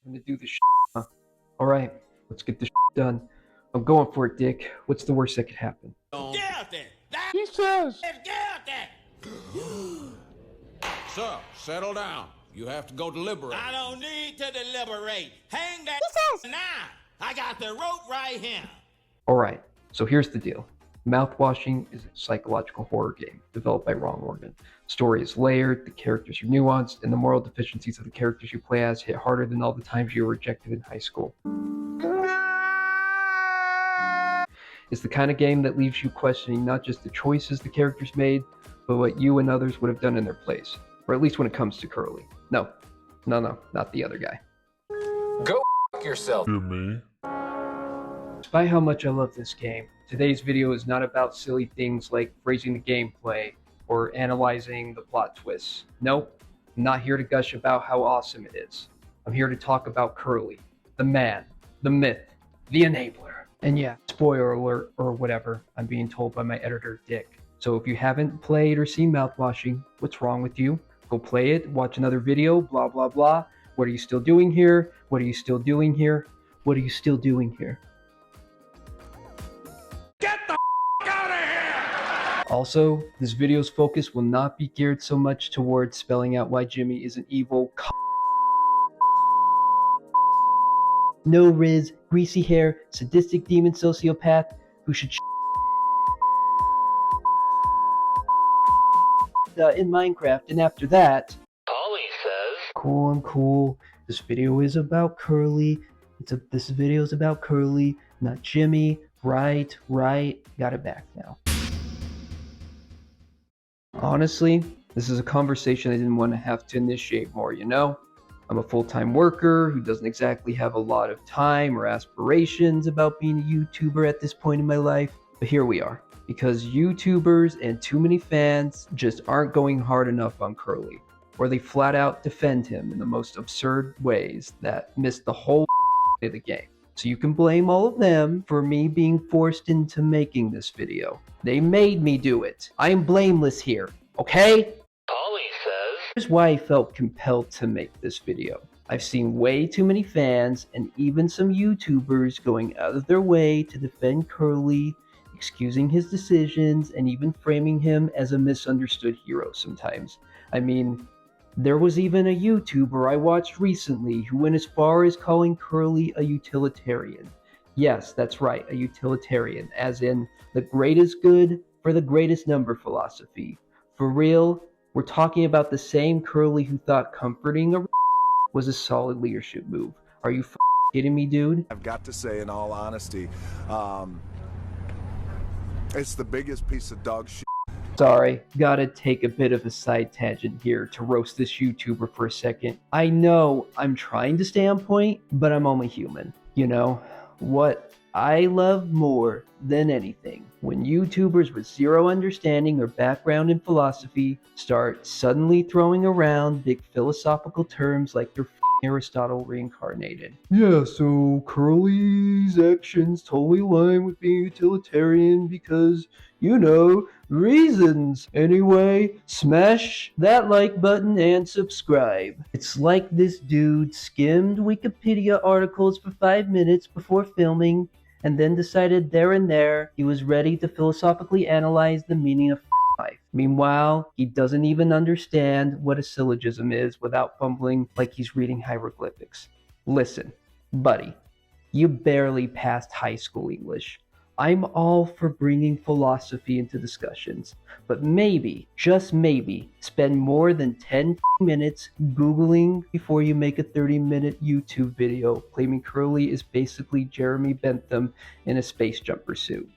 Gonna do this shit, huh? Alright, let's get this shit done. I'm going for it, Dick. What's the worst that could happen? Get out there! He says. Get out there! Sir, settle down. You have to go deliberate. I don't need to deliberate. Hang that He says. now. I got the rope right here. Alright, so here's the deal. Mouthwashing is a psychological horror game developed by Wrong Organ. The story is layered, the characters are nuanced, and the moral deficiencies of the characters you play as hit harder than all the times you were rejected in high school. It's the kind of game that leaves you questioning not just the choices the characters made, but what you and others would have done in their place. Or at least when it comes to Curly. No, not the other guy. Go f*** yourself. Me. Despite how much I love this game, today's video is not about silly things like phrasing the gameplay or analyzing the plot twists. Nope, I'm not here to gush about how awesome it is. I'm here to talk about Curly, the man, the myth, the enabler. And yeah, spoiler alert or whatever, I'm being told by my editor, Dick. So if you haven't played or seen Mouthwashing, what's wrong with you? Go play it, watch another video, blah blah blah. What are you still doing here? What are you still doing here? What are you still doing here? Get the out of here! Also, this video's focus will not be geared so much towards spelling out why Jimmy is an evil no riz, greasy hair, sadistic demon sociopath who should in Minecraft, and after that, Ollie says. cool, I'm cool. This video is about Curly. This video is about Curly, not Jimmy. Right. Got it back now. Honestly, this is a conversation I didn't want to have to initiate more, you know? I'm a full-time worker who doesn't exactly have a lot of time or aspirations about being a YouTuber at this point in my life. But here we are, because YouTubers and too many fans just aren't going hard enough on Curly, or they flat out defend him in the most absurd ways that miss the whole of the game. So you can blame all of them for me being forced into making this video. They made me do it. I am blameless here, okay? Ollie says. Here's why I felt compelled to make this video. I've seen way too many fans and even some YouTubers going out of their way to defend Curly, excusing his decisions, and even framing him as a misunderstood hero sometimes. I mean, there was even a YouTuber I watched recently who went as far as calling Curly a utilitarian. Yes, that's right, a utilitarian, as in the greatest good for the greatest number philosophy. For real, we're talking about the same Curly who thought comforting a was a solid leadership move. Are you kidding me, dude? I've got to say, in all honesty, it's the biggest piece of dog shit. Sorry, gotta take a bit of a side tangent here to roast this YouTuber for a second. I know I'm trying to stay on point, but I'm only human. You know, what I love more than anything, when YouTubers with zero understanding or background in philosophy start suddenly throwing around big philosophical terms like they're Aristotle reincarnated. Yeah, so Curly's actions totally align with being utilitarian because, you know, reasons. Anyway, smash that like button and subscribe. It's like this dude skimmed Wikipedia articles for 5 minutes before filming and then decided there and there he was ready to philosophically analyze the meaning of life. Meanwhile, he doesn't even understand what a syllogism is without fumbling like he's reading hieroglyphics. Listen, buddy, you barely passed high school English. I'm all for bringing philosophy into discussions, but maybe, just maybe, spend more than 10 minutes Googling before you make a 30-minute YouTube video claiming Curly is basically Jeremy Bentham in a space jumper suit.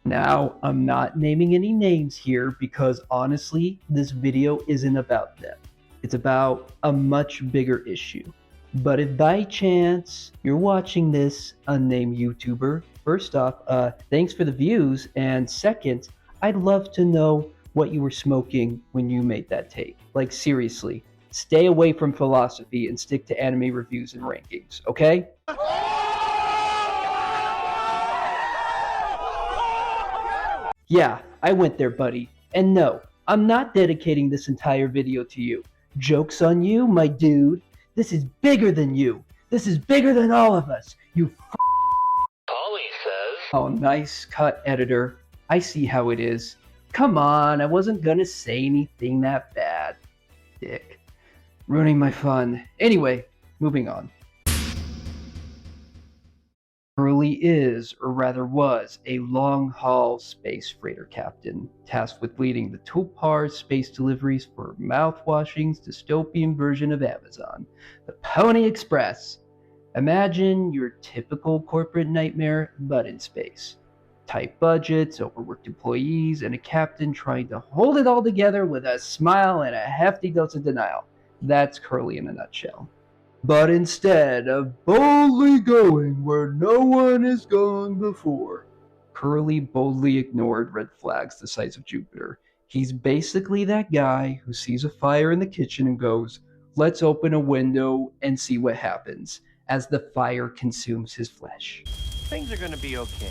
Now, I'm not naming any names here because honestly, this video isn't about them. It's about a much bigger issue. But if by chance you're watching this unnamed YouTuber, first off, thanks for the views, and second, I'd love to know what you were smoking when you made that take. Like seriously, stay away from philosophy and stick to anime reviews and rankings, okay? Yeah, I went there, buddy. And no, I'm not dedicating this entire video to you. Joke's on you, my dude. This is bigger than you. This is bigger than all of us. You Polly says. Oh, nice cut, editor. I see how it is. Come on, I wasn't gonna say anything that bad. Dick. Ruining my fun. Anyway, moving on. Curly is, or rather was, a long-haul space freighter captain, tasked with leading the Tulpar space deliveries for Mouthwashing's dystopian version of Amazon, the Pony Express. Imagine your typical corporate nightmare, but in space. Tight budgets, overworked employees, and a captain trying to hold it all together with a smile and a hefty dose of denial. That's Curly in a nutshell. But instead of boldly going where no one has gone before, Curly boldly ignored red flags the size of Jupiter. He's basically that guy who sees a fire in the kitchen and goes, "Let's open a window and see what happens," as the fire consumes his flesh. Things are gonna be okay.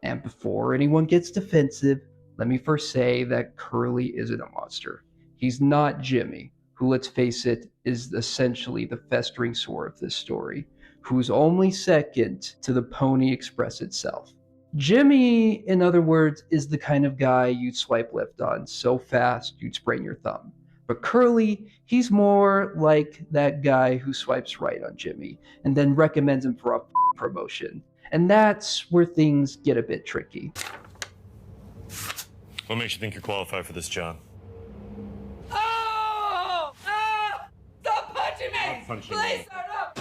And before anyone gets defensive, let me first say that Curly isn't a monster. He's not Jimmy, who, let's face it, is essentially the festering sore of this story, who's only second to the Pony Express itself. Jimmy, in other words, is the kind of guy you'd swipe left on so fast you'd sprain your thumb. But Curly, he's more like that guy who swipes right on Jimmy and then recommends him for a promotion. And that's where things get a bit tricky. What makes you think you're qualified for this job? Oh! Ah! Stop punching me! Punching Please me. stop!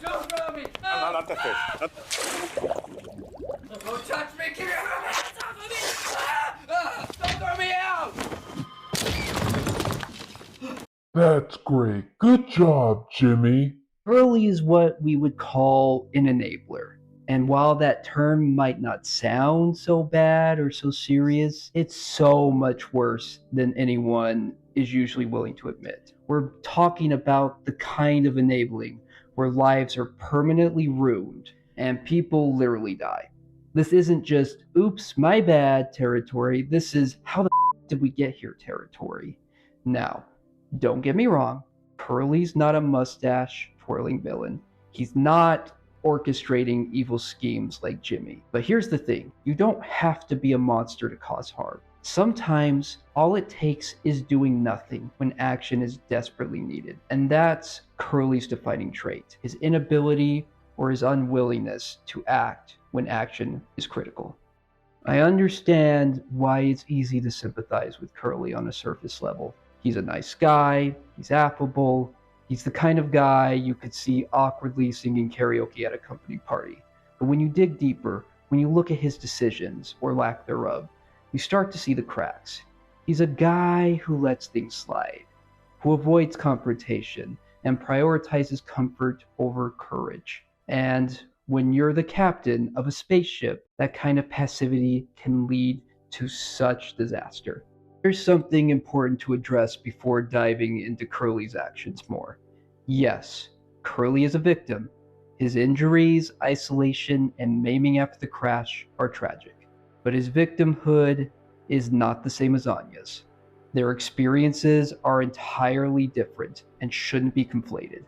Don't throw me! Not the fish. Don't touch me! Keep your hands off of me! Don't throw me out! That's great. Good job, Jimmy. Curly is what we would call an enabler. And while that term might not sound so bad or so serious, it's so much worse than anyone is usually willing to admit. We're talking about the kind of enabling where lives are permanently ruined and people literally die. This isn't just, oops, my bad territory. This is, how the did we get here territory. Now, don't get me wrong, Curly's not a mustache twirling villain. He's not orchestrating evil schemes like Jimmy. But here's the thing, you don't have to be a monster to cause harm. Sometimes all it takes is doing nothing when action is desperately needed. And that's Curly's defining trait, his inability or his unwillingness to act when action is critical. I understand why it's easy to sympathize with Curly on a surface level. He's a nice guy, he's affable, he's the kind of guy you could see awkwardly singing karaoke at a company party. But when you dig deeper, when you look at his decisions, or lack thereof, you start to see the cracks. He's a guy who lets things slide, who avoids confrontation, and prioritizes comfort over courage. And when you're the captain of a spaceship, that kind of passivity can lead to such disaster. There's something important to address before diving into Curly's actions more. Yes, Curly is a victim. His injuries, isolation, and maiming after the crash are tragic. But his victimhood is not the same as Anya's. Their experiences are entirely different and shouldn't be conflated.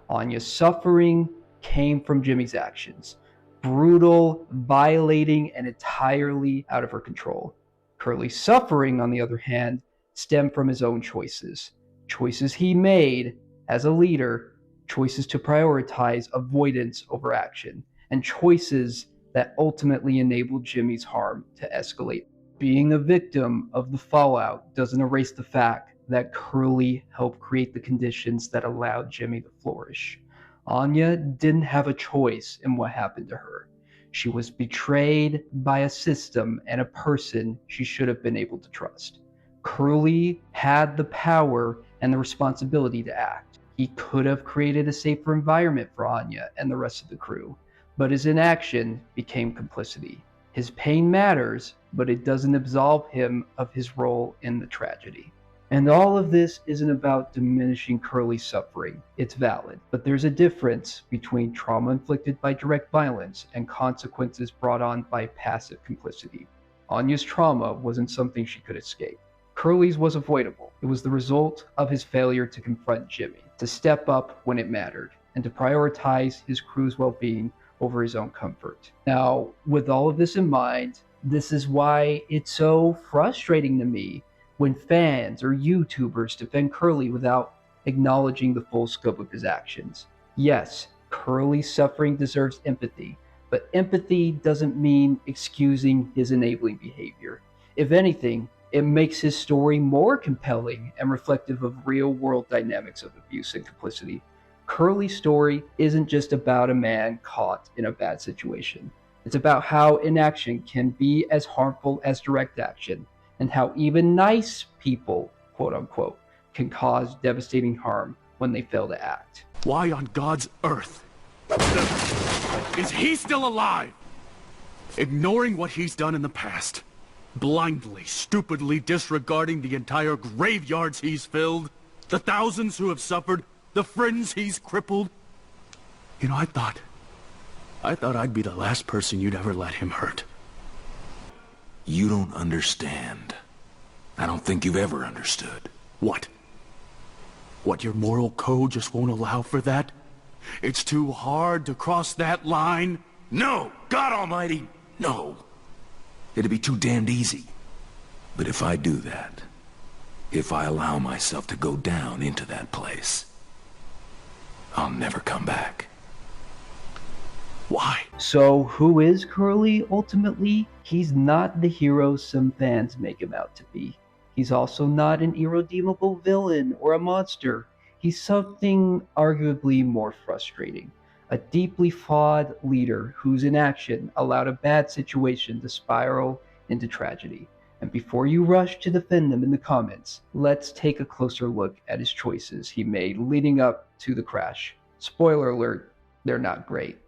Anya's suffering came from Jimmy's actions. Brutal, violating, and entirely out of her control. Curly's suffering, on the other hand, stemmed from his own choices. Choices he made as a leader, choices to prioritize avoidance over action, and choices that ultimately enabled Jimmy's harm to escalate. Being a victim of the fallout doesn't erase the fact that Curly helped create the conditions that allowed Jimmy to flourish. Anya didn't have a choice in what happened to her. She was betrayed by a system and a person she should have been able to trust. Curly had the power and the responsibility to act. He could have created a safer environment for Anya and the rest of the crew, but his inaction became complicity. His pain matters, but it doesn't absolve him of his role in the tragedy. And all of this isn't about diminishing Curly's suffering. It's valid, but there's a difference between trauma inflicted by direct violence and consequences brought on by passive complicity. Anya's trauma wasn't something she could escape. Curly's was avoidable. It was the result of his failure to confront Jimmy, to step up when it mattered, and to prioritize his crew's well-being over his own comfort. Now, with all of this in mind, this is why it's so frustrating to me when fans or YouTubers defend Curly without acknowledging the full scope of his actions. Yes, Curly's suffering deserves empathy, but empathy doesn't mean excusing his enabling behavior. If anything, it makes his story more compelling and reflective of real-world dynamics of abuse and complicity. Curly's story isn't just about a man caught in a bad situation. It's about how inaction can be as harmful as direct action, and how even nice people, quote unquote, can cause devastating harm when they fail to act. Why on God's earth is he still alive? Ignoring what he's done in the past. Blindly, stupidly disregarding the entire graveyards he's filled. The thousands who have suffered. The friends he's crippled. You know, I thought I'd be the last person you'd ever let him hurt. You don't understand. I don't think you've ever understood. What? What, your moral code just won't allow for that? It's too hard to cross that line? No! God Almighty, no! It'd be too damned easy. But if I do that, if I allow myself to go down into that place, I'll never come back. Why? So who is Curly ultimately? He's not the hero some fans make him out to be. He's also not an irredeemable villain or a monster. He's something arguably more frustrating. A deeply flawed leader whose inaction allowed a bad situation to spiral into tragedy. And before you rush to defend them in the comments, let's take a closer look at his choices he made leading up to the crash. Spoiler alert, they're not great.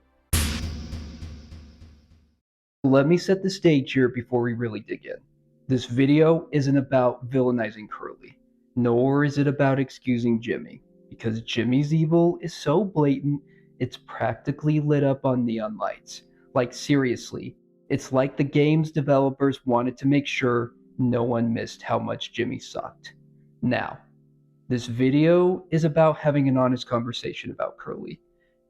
Let me set the stage here before we really dig in. This video isn't about villainizing Curly, nor is it about excusing Jimmy, because Jimmy's evil is so blatant it's practically lit up on neon lights. Like seriously, it's like the game's developers wanted to make sure no one missed how much Jimmy sucked. Now, this video is about having an honest conversation about Curly.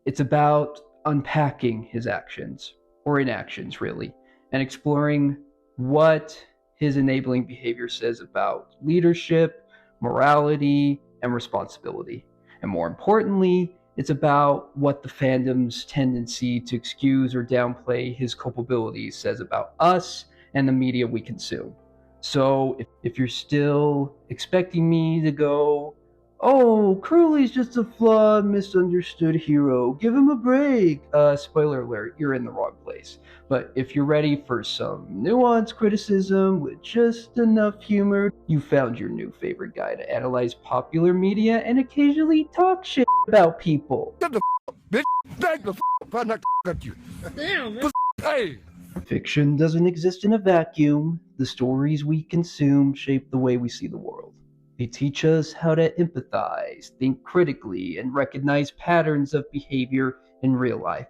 It's about unpacking his actions, or inactions really, and exploring what his enabling behavior says about leadership, morality, and responsibility. And more importantly, it's about what the fandom's tendency to excuse or downplay his culpabilities says about us and the media we consume. So if you're still expecting me to go, oh, Curly's just a flawed, misunderstood hero, give him a break, spoiler alert, you're in the wrong place. But if you're ready for some nuanced criticism with just enough humor, you found your new favorite guy to analyze popular media and occasionally talk shit about people. Shut the up, bitch. Thank the if I knock at you. Damn, Hey! Fiction doesn't exist in a vacuum. The stories we consume shape the way we see the world. They teach us how to empathize, think critically, and recognize patterns of behavior in real life.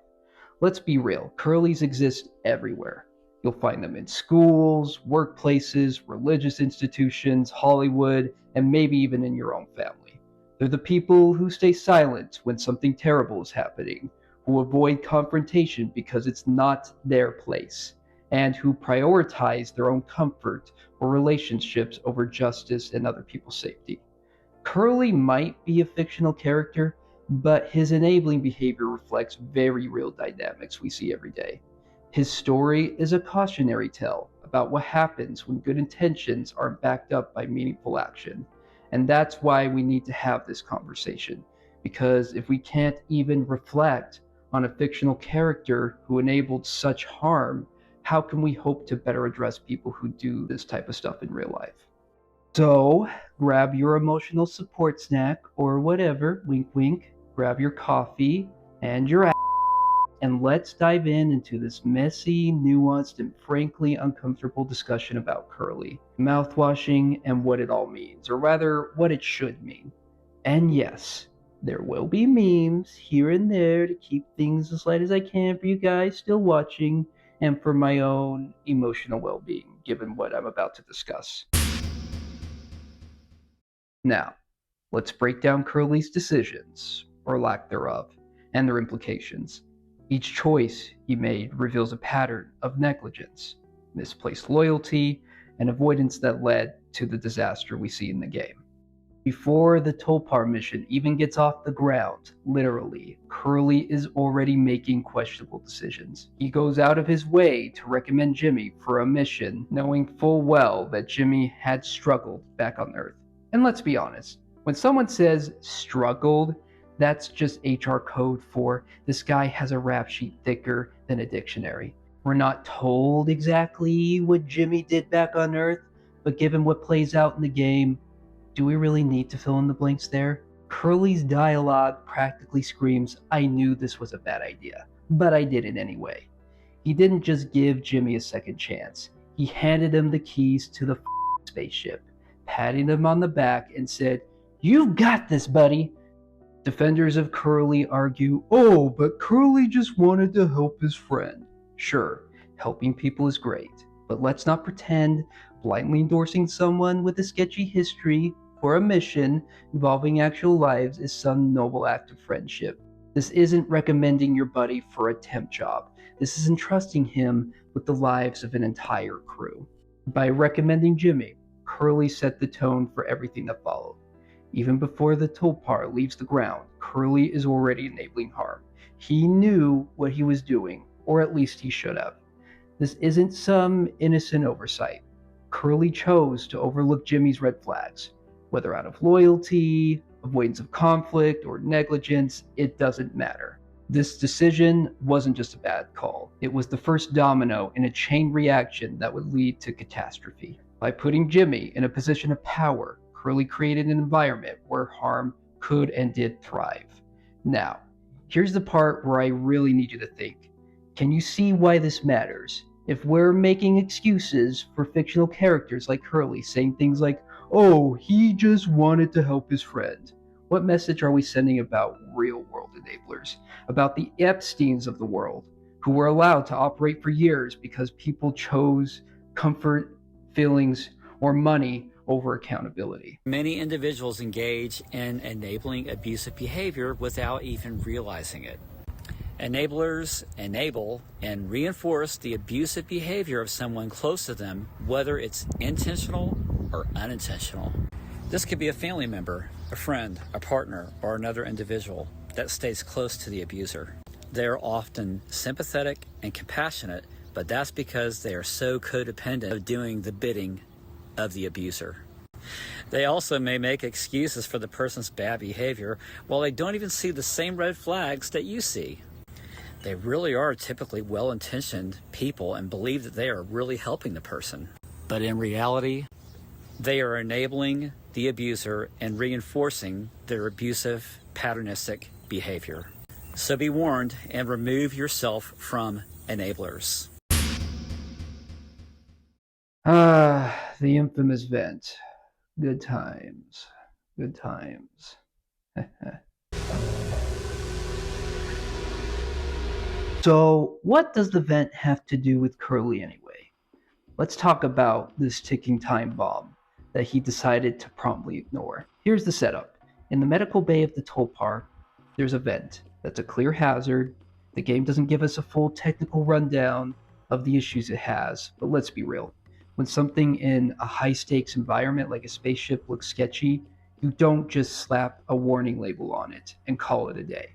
Let's be real, Curlies exist everywhere. You'll find them in schools, workplaces, religious institutions, Hollywood, and maybe even in your own family. They're the people who stay silent when something terrible is happening, who avoid confrontation because it's not their place, and who prioritize their own comfort or relationships over justice and other people's safety. Curly might be a fictional character, but his enabling behavior reflects very real dynamics we see every day. His story is a cautionary tale about what happens when good intentions aren't backed up by meaningful action. And that's why we need to have this conversation, because if we can't even reflect on a fictional character who enabled such harm, how can we hope to better address people who do this type of stuff in real life? So, grab your emotional support snack or whatever, wink wink, grab your coffee and your and let's dive into this messy, nuanced, and frankly uncomfortable discussion about Curly, mouthwashing, and what it all means, or rather, what it should mean. And yes, there will be memes here and there to keep things as light as I can for you guys still watching, and for my own emotional well-being, given what I'm about to discuss. Now, let's break down Curly's decisions, or lack thereof, and their implications. Each choice he made reveals a pattern of negligence, misplaced loyalty, and avoidance that led to the disaster we see in the game. Before the Tolpar mission even gets off the ground, literally, Curly is already making questionable decisions. He goes out of his way to recommend Jimmy for a mission, knowing full well that Jimmy had struggled back on Earth. And let's be honest, when someone says struggled, that's just HR code for this guy has a rap sheet thicker than a dictionary. We're not told exactly what Jimmy did back on Earth, but given what plays out in the game, do we really need to fill in the blanks there? Curly's dialogue practically screams, I knew this was a bad idea, but I did it anyway. He didn't just give Jimmy a second chance. He handed him the keys to the spaceship, patting him on the back and said, "You've got this, buddy." Defenders of Curly argue, oh, but Curly just wanted to help his friend. Sure, helping people is great, but let's not pretend blindly endorsing someone with a sketchy history for a mission involving actual lives is some noble act of friendship. This isn't recommending your buddy for a temp job. This is entrusting him with the lives of an entire crew. By recommending Jimmy, Curly set the tone for everything that followed. Even before the Tolpar leaves the ground, Curly is already enabling harm. He knew what he was doing, or at least he should have. This isn't some innocent oversight. Curly chose to overlook Jimmy's red flags. Whether out of loyalty, avoidance of conflict, or negligence, it doesn't matter. This decision wasn't just a bad call. It was the first domino in a chain reaction that would lead to catastrophe. By putting Jimmy in a position of power, Curly created an environment where harm could and did thrive. Now, here's the part where I really need you to think. Can you see why this matters? If we're making excuses for fictional characters like Curly, saying things like, oh, he just wanted to help his friend, what message are we sending about real-world enablers? About the Epsteins of the world, who were allowed to operate for years because people chose comfort, feelings, or money over accountability. Many individuals engage in enabling abusive behavior without even realizing it. Enablers enable and reinforce the abusive behavior of someone close to them, whether it's intentional or unintentional. This could be a family member, a friend, a partner, or another individual that stays close to the abuser. They are often sympathetic and compassionate, but that's because they are so codependent of doing the bidding of the abuser. They also may make excuses for the person's bad behavior while they don't even see the same red flags that you see. They really are typically well-intentioned people and believe that they are really helping the person. But in reality, they are enabling the abuser and reinforcing their abusive, patternistic behavior. So be warned and remove yourself from enablers. The infamous vent. Good times. Good times. So, what does the vent have to do with Curly anyway? Let's talk about this ticking time bomb that he decided to promptly ignore. Here's the setup. In the medical bay of the Tolpar, there's a vent that's a clear hazard. The game doesn't give us a full technical rundown of the issues it has, but let's be real. When something in a high-stakes environment like a spaceship looks sketchy, you don't just slap a warning label on it and call it a day.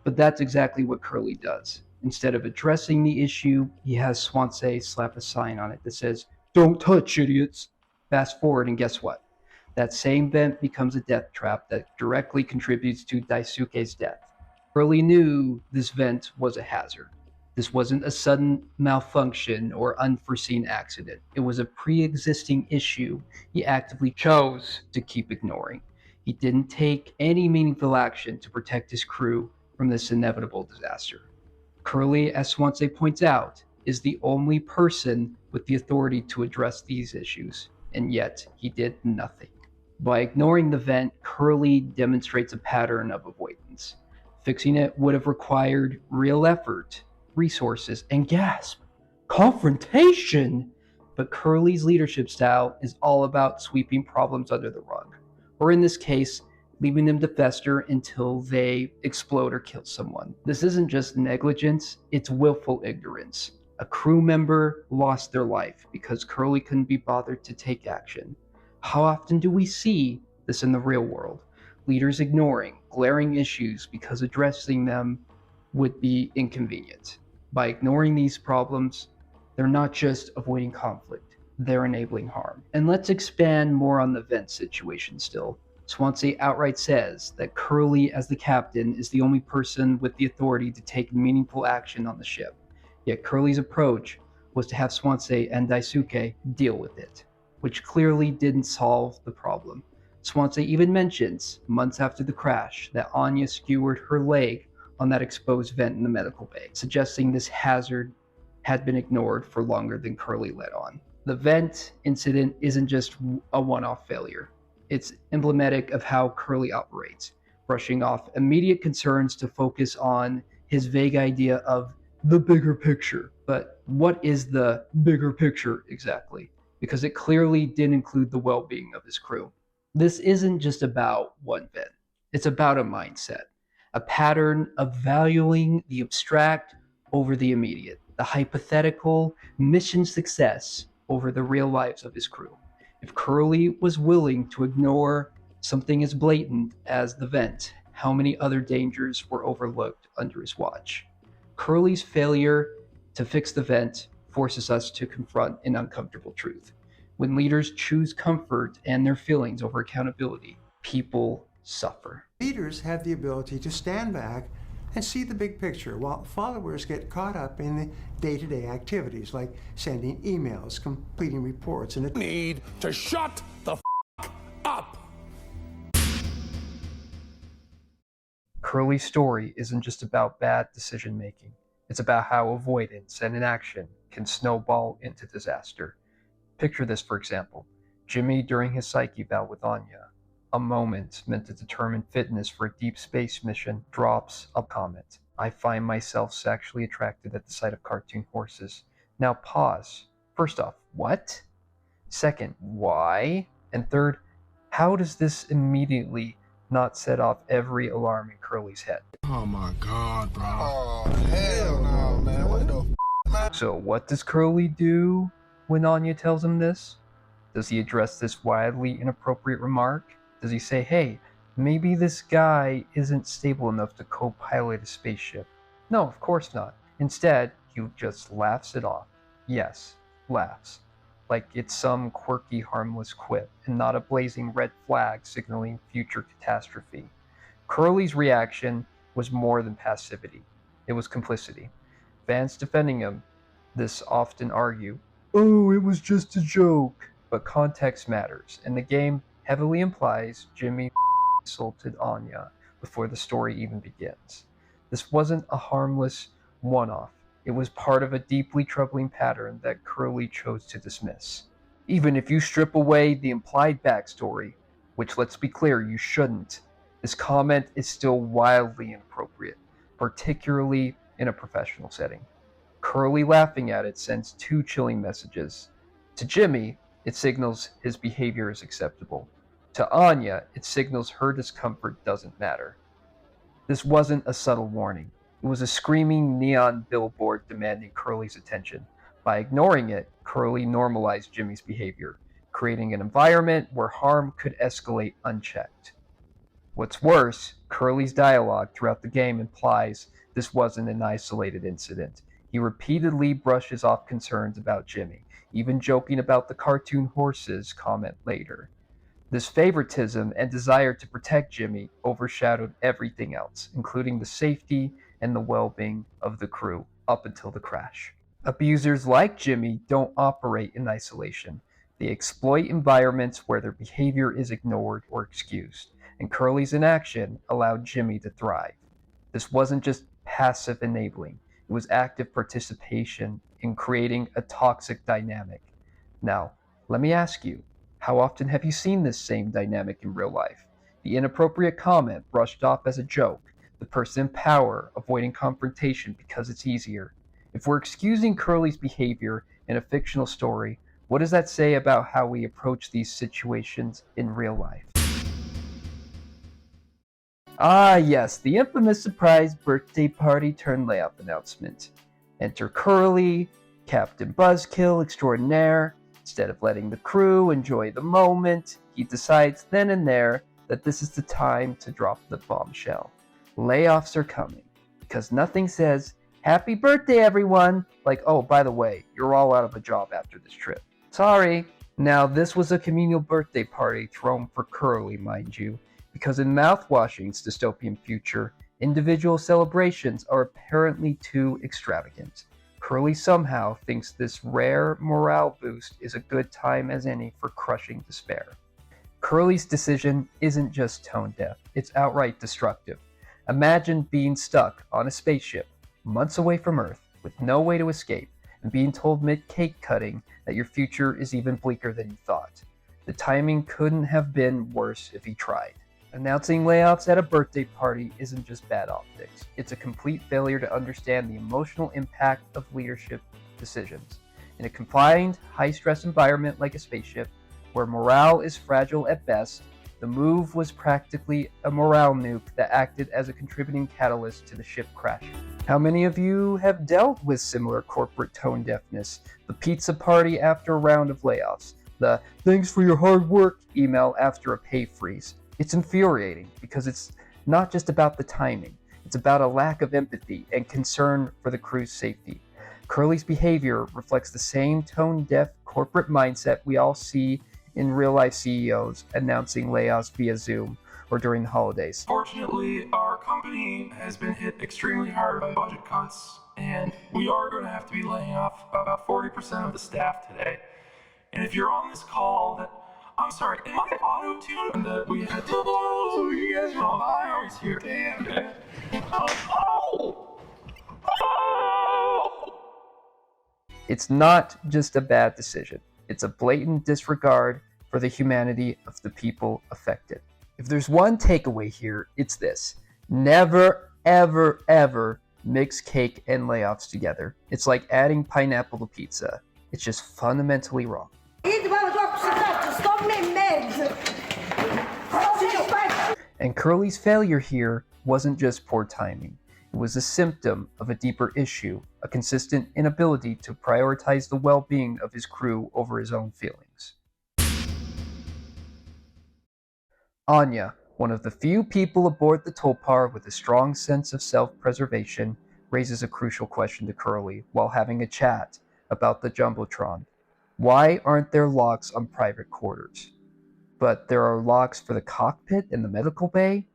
But that's exactly what Curly does. Instead of addressing the issue, he has Swansea slap a sign on it that says, "Don't touch, idiots." Fast forward, and guess what? That same vent becomes a death trap that directly contributes to Daisuke's death. Curly knew this vent was a hazard. This wasn't a sudden malfunction or unforeseen accident. It was a pre-existing issue he actively chose to keep ignoring. He didn't take any meaningful action to protect his crew from this inevitable disaster. Curly, as Swansea points out, is the only person with the authority to address these issues, and yet he did nothing. By ignoring the vent, Curly demonstrates a pattern of avoidance. Fixing it would have required real effort, resources, and gasp, confrontation! But Curly's leadership style is all about sweeping problems under the rug. or in this case, leaving them to fester until they explode or kill someone. This isn't just negligence, it's willful ignorance. A crew member lost their life because Curly couldn't be bothered to take action. How often do we see this in the real world? Leaders ignoring glaring issues because addressing them would be inconvenient. By ignoring these problems, they're not just avoiding conflict, they're enabling harm. And let's expand more on the vent situation still. Swansea outright says that Curly, as the captain, is the only person with the authority to take meaningful action on the ship. Yet Curly's approach was to have Swansea and Daisuke deal with it, which clearly didn't solve the problem. Swansea even mentions, months after the crash, that Anya skewered her leg on that exposed vent in the medical bay, suggesting this hazard had been ignored for longer than Curly let on. The vent incident isn't just a one-off failure. It's emblematic of how Curly operates, brushing off immediate concerns to focus on his vague idea of the bigger picture. But what is the bigger picture exactly? Because it clearly didn't include the well-being of his crew. This isn't just about one vent. It's about a mindset, a pattern of valuing the abstract over the immediate, the hypothetical mission success over the real lives of his crew. If Curly was willing to ignore something as blatant as the vent, how many other dangers were overlooked under his watch? Curly's failure to fix the vent forces us to confront an uncomfortable truth. When leaders choose comfort and their feelings over accountability, people suffer. Leaders have the ability to stand back and see the big picture, while followers get caught up in the day-to-day activities like sending emails, completing reports, and Need to shut the up. Curly's story isn't just about bad decision making. It's about how avoidance and inaction can snowball into disaster. Picture this, for example. Jimmy during his psyche bout with Anya. A moment meant to determine fitness for a deep space mission drops a comment. I find myself sexually attracted at the sight of cartoon horses. Now pause. First off, what? Second, why? And third, how does this immediately not set off every alarm in Curly's head? Oh my god, bro. Oh, hell no, man. What the So what does Curly do when Anya tells him this? Does he address this wildly inappropriate remark? Does he say, hey, maybe this guy isn't stable enough to co-pilot a spaceship? No, of course not. Instead, he just laughs it off. Yes, laughs. Like it's some quirky, harmless quip, and not a blazing red flag signaling future catastrophe. Curly's reaction was more than passivity. It was complicity. Fans defending him this often argue, oh, it was just a joke. But context matters, and the game heavily implies Jimmy assaulted Anya before the story even begins. This wasn't a harmless one-off. It was part of a deeply troubling pattern that Curly chose to dismiss. Even if you strip away the implied backstory, which let's be clear, you shouldn't, this comment is still wildly inappropriate, particularly in a professional setting. Curly laughing at it sends two chilling messages. To Jimmy, it signals his behavior is acceptable. To Anya, it signals her discomfort doesn't matter. This wasn't a subtle warning. It was a screaming neon billboard demanding Curly's attention. By ignoring it, Curly normalized Jimmy's behavior, creating an environment where harm could escalate unchecked. What's worse, Curly's dialogue throughout the game implies this wasn't an isolated incident. He repeatedly brushes off concerns about Jimmy, even joking about the cartoon horses comment later. This favoritism and desire to protect Jimmy overshadowed everything else, including the safety and the well-being of the crew up until the crash. Abusers like Jimmy don't operate in isolation. They exploit environments where their behavior is ignored or excused, and Curly's inaction allowed Jimmy to thrive. This wasn't just passive enabling, it was active participation in creating a toxic dynamic. Now, let me ask you, how often have you seen this same dynamic in real life? The inappropriate comment brushed off as a joke, the person in power avoiding confrontation because it's easier. If we're excusing Curly's behavior in a fictional story, what does that say about how we approach these situations in real life? Ah yes, the infamous surprise birthday party turned layoff announcement. Enter Curly, Captain Buzzkill extraordinaire. Instead of letting the crew enjoy the moment, he decides then and there that this is the time to drop the bombshell. Layoffs are coming, because nothing says, "Happy birthday everyone," like, "Oh, by the way, you're all out of a job after this trip." Sorry. Now this was a communal birthday party thrown for Curly, mind you, because in Mouthwashing's dystopian future, individual celebrations are apparently too extravagant. Curly somehow thinks this rare morale boost is a good time as any for crushing despair. Curly's decision isn't just tone deaf, it's outright destructive. Imagine being stuck on a spaceship, months away from Earth, with no way to escape, and being told mid-cake cutting that your future is even bleaker than you thought. The timing couldn't have been worse if he tried. Announcing layoffs at a birthday party isn't just bad optics, it's a complete failure to understand the emotional impact of leadership decisions. In a confined, high-stress environment like a spaceship, where morale is fragile at best, the move was practically a morale nuke that acted as a contributing catalyst to the ship crashing. How many of you have dealt with similar corporate tone deafness? The pizza party after a round of layoffs, the "thanks for your hard work" email after a pay freeze. It's infuriating because it's not just about the timing, it's about a lack of empathy and concern for the crew's safety. Curly's behavior reflects the same tone-deaf corporate mindset we all see in real-life CEOs announcing layoffs via Zoom or during the holidays. Fortunately, our company has been hit extremely hard by budget cuts, and we are going to have to be laying off about 40% of the staff today. And if you're on this call, I'm sorry, am I auto-tuned? That we had to, oh, you guys know I was here. Damn it. Oh! It's not just a bad decision. It's a blatant disregard for the humanity of the people affected. If there's one takeaway here, it's this. Never, ever, ever mix cake and layoffs together. It's like adding pineapple to pizza. It's just fundamentally wrong. And Curly's failure here wasn't just poor timing. It was a symptom of a deeper issue, a consistent inability to prioritize the well-being of his crew over his own feelings. Anya, one of the few people aboard the Tulpar with a strong sense of self-preservation, raises a crucial question to Curly while having a chat about the Jumbotron. Why aren't there locks on private quarters? But there are locks for the cockpit and the medical bay?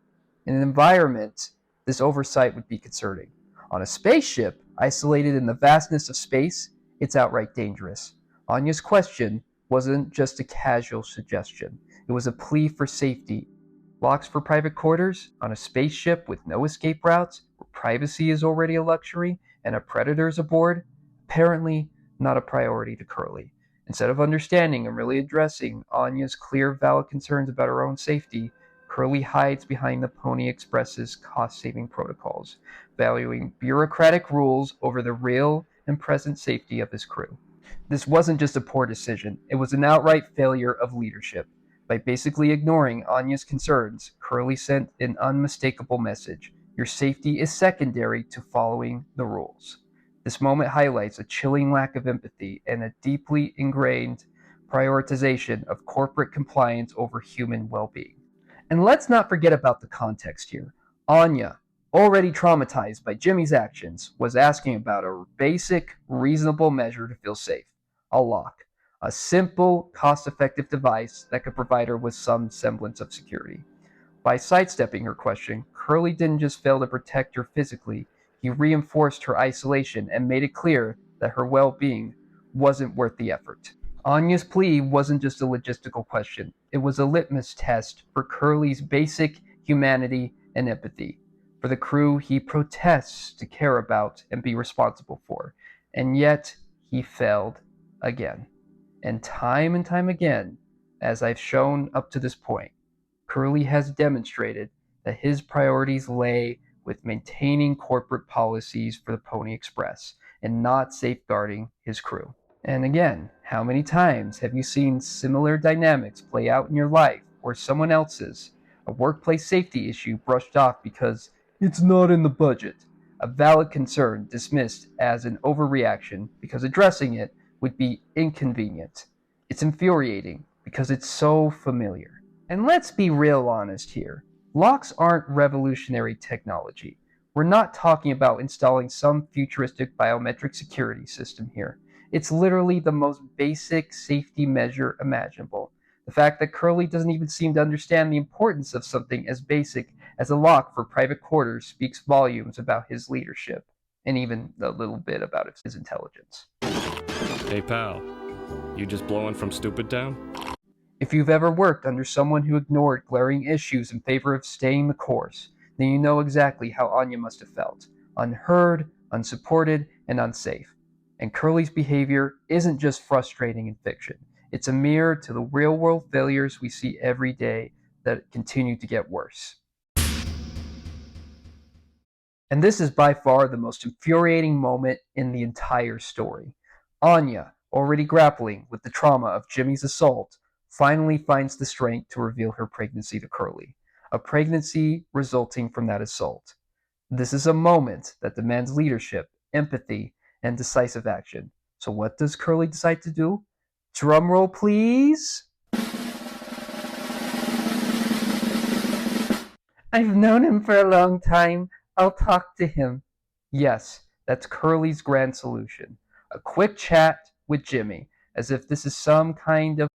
In an environment, this oversight would be concerning. On a spaceship, isolated in the vastness of space, it's outright dangerous. Anya's question wasn't just a casual suggestion. It was a plea for safety. Locks for private quarters? On a spaceship with no escape routes, where privacy is already a luxury, and a predator's aboard? Apparently not a priority to Curly. Instead of understanding and really addressing Anya's clear, valid concerns about her own safety, Curly hides behind the Pony Express's cost-saving protocols, valuing bureaucratic rules over the real and present safety of his crew. This wasn't just a poor decision, it was an outright failure of leadership. By basically ignoring Anya's concerns, Curly sent an unmistakable message. Your safety is secondary to following the rules. This moment highlights a chilling lack of empathy and a deeply ingrained prioritization of corporate compliance over human well-being. And let's not forget about the context here. Anya, already traumatized by Jimmy's actions, was asking about a basic, reasonable measure to feel safe. A lock. A simple, cost-effective device that could provide her with some semblance of security. By sidestepping her question, Curly didn't just fail to protect her physically, he reinforced her isolation and made it clear that her well-being wasn't worth the effort. Anya's plea wasn't just a logistical question, it was a litmus test for Curly's basic humanity and empathy, for the crew he protests to care about and be responsible for. And yet, he failed again. And time again, as I've shown up to this point, Curly has demonstrated that his priorities lay with maintaining corporate policies for the Pony Express and not safeguarding his crew. And again, how many times have you seen similar dynamics play out in your life or someone else's, A workplace safety issue brushed off because it's not in the budget. A valid concern dismissed as an overreaction because addressing it would be inconvenient. It's infuriating because it's so familiar. And let's be real honest here. Locks aren't revolutionary technology. We're not talking about installing some futuristic biometric security system here. It's literally the most basic safety measure imaginable. The fact that Curly doesn't even seem to understand the importance of something as basic as a lock for private quarters speaks volumes about his leadership, and even a little bit about his intelligence. Hey pal, you just blowing from Stupid Town? If you've ever worked under someone who ignored glaring issues in favor of staying the course, then you know exactly how Anya must have felt. Unheard, unsupported, and unsafe. And Curly's behavior isn't just frustrating in fiction. It's a mirror to the real-world failures we see every day that continue to get worse. And this is by far the most infuriating moment in the entire story. Anya, already grappling with the trauma of Jimmy's assault, finally finds the strength to reveal her pregnancy to Curly, a pregnancy resulting from that assault. This is a moment that demands leadership, empathy, and decisive action. So what does Curly decide to do? Drumroll, please. I've known him for a long time. I'll talk to him. Yes, that's Curly's grand solution. A quick chat with Jimmy, as if this is some kind of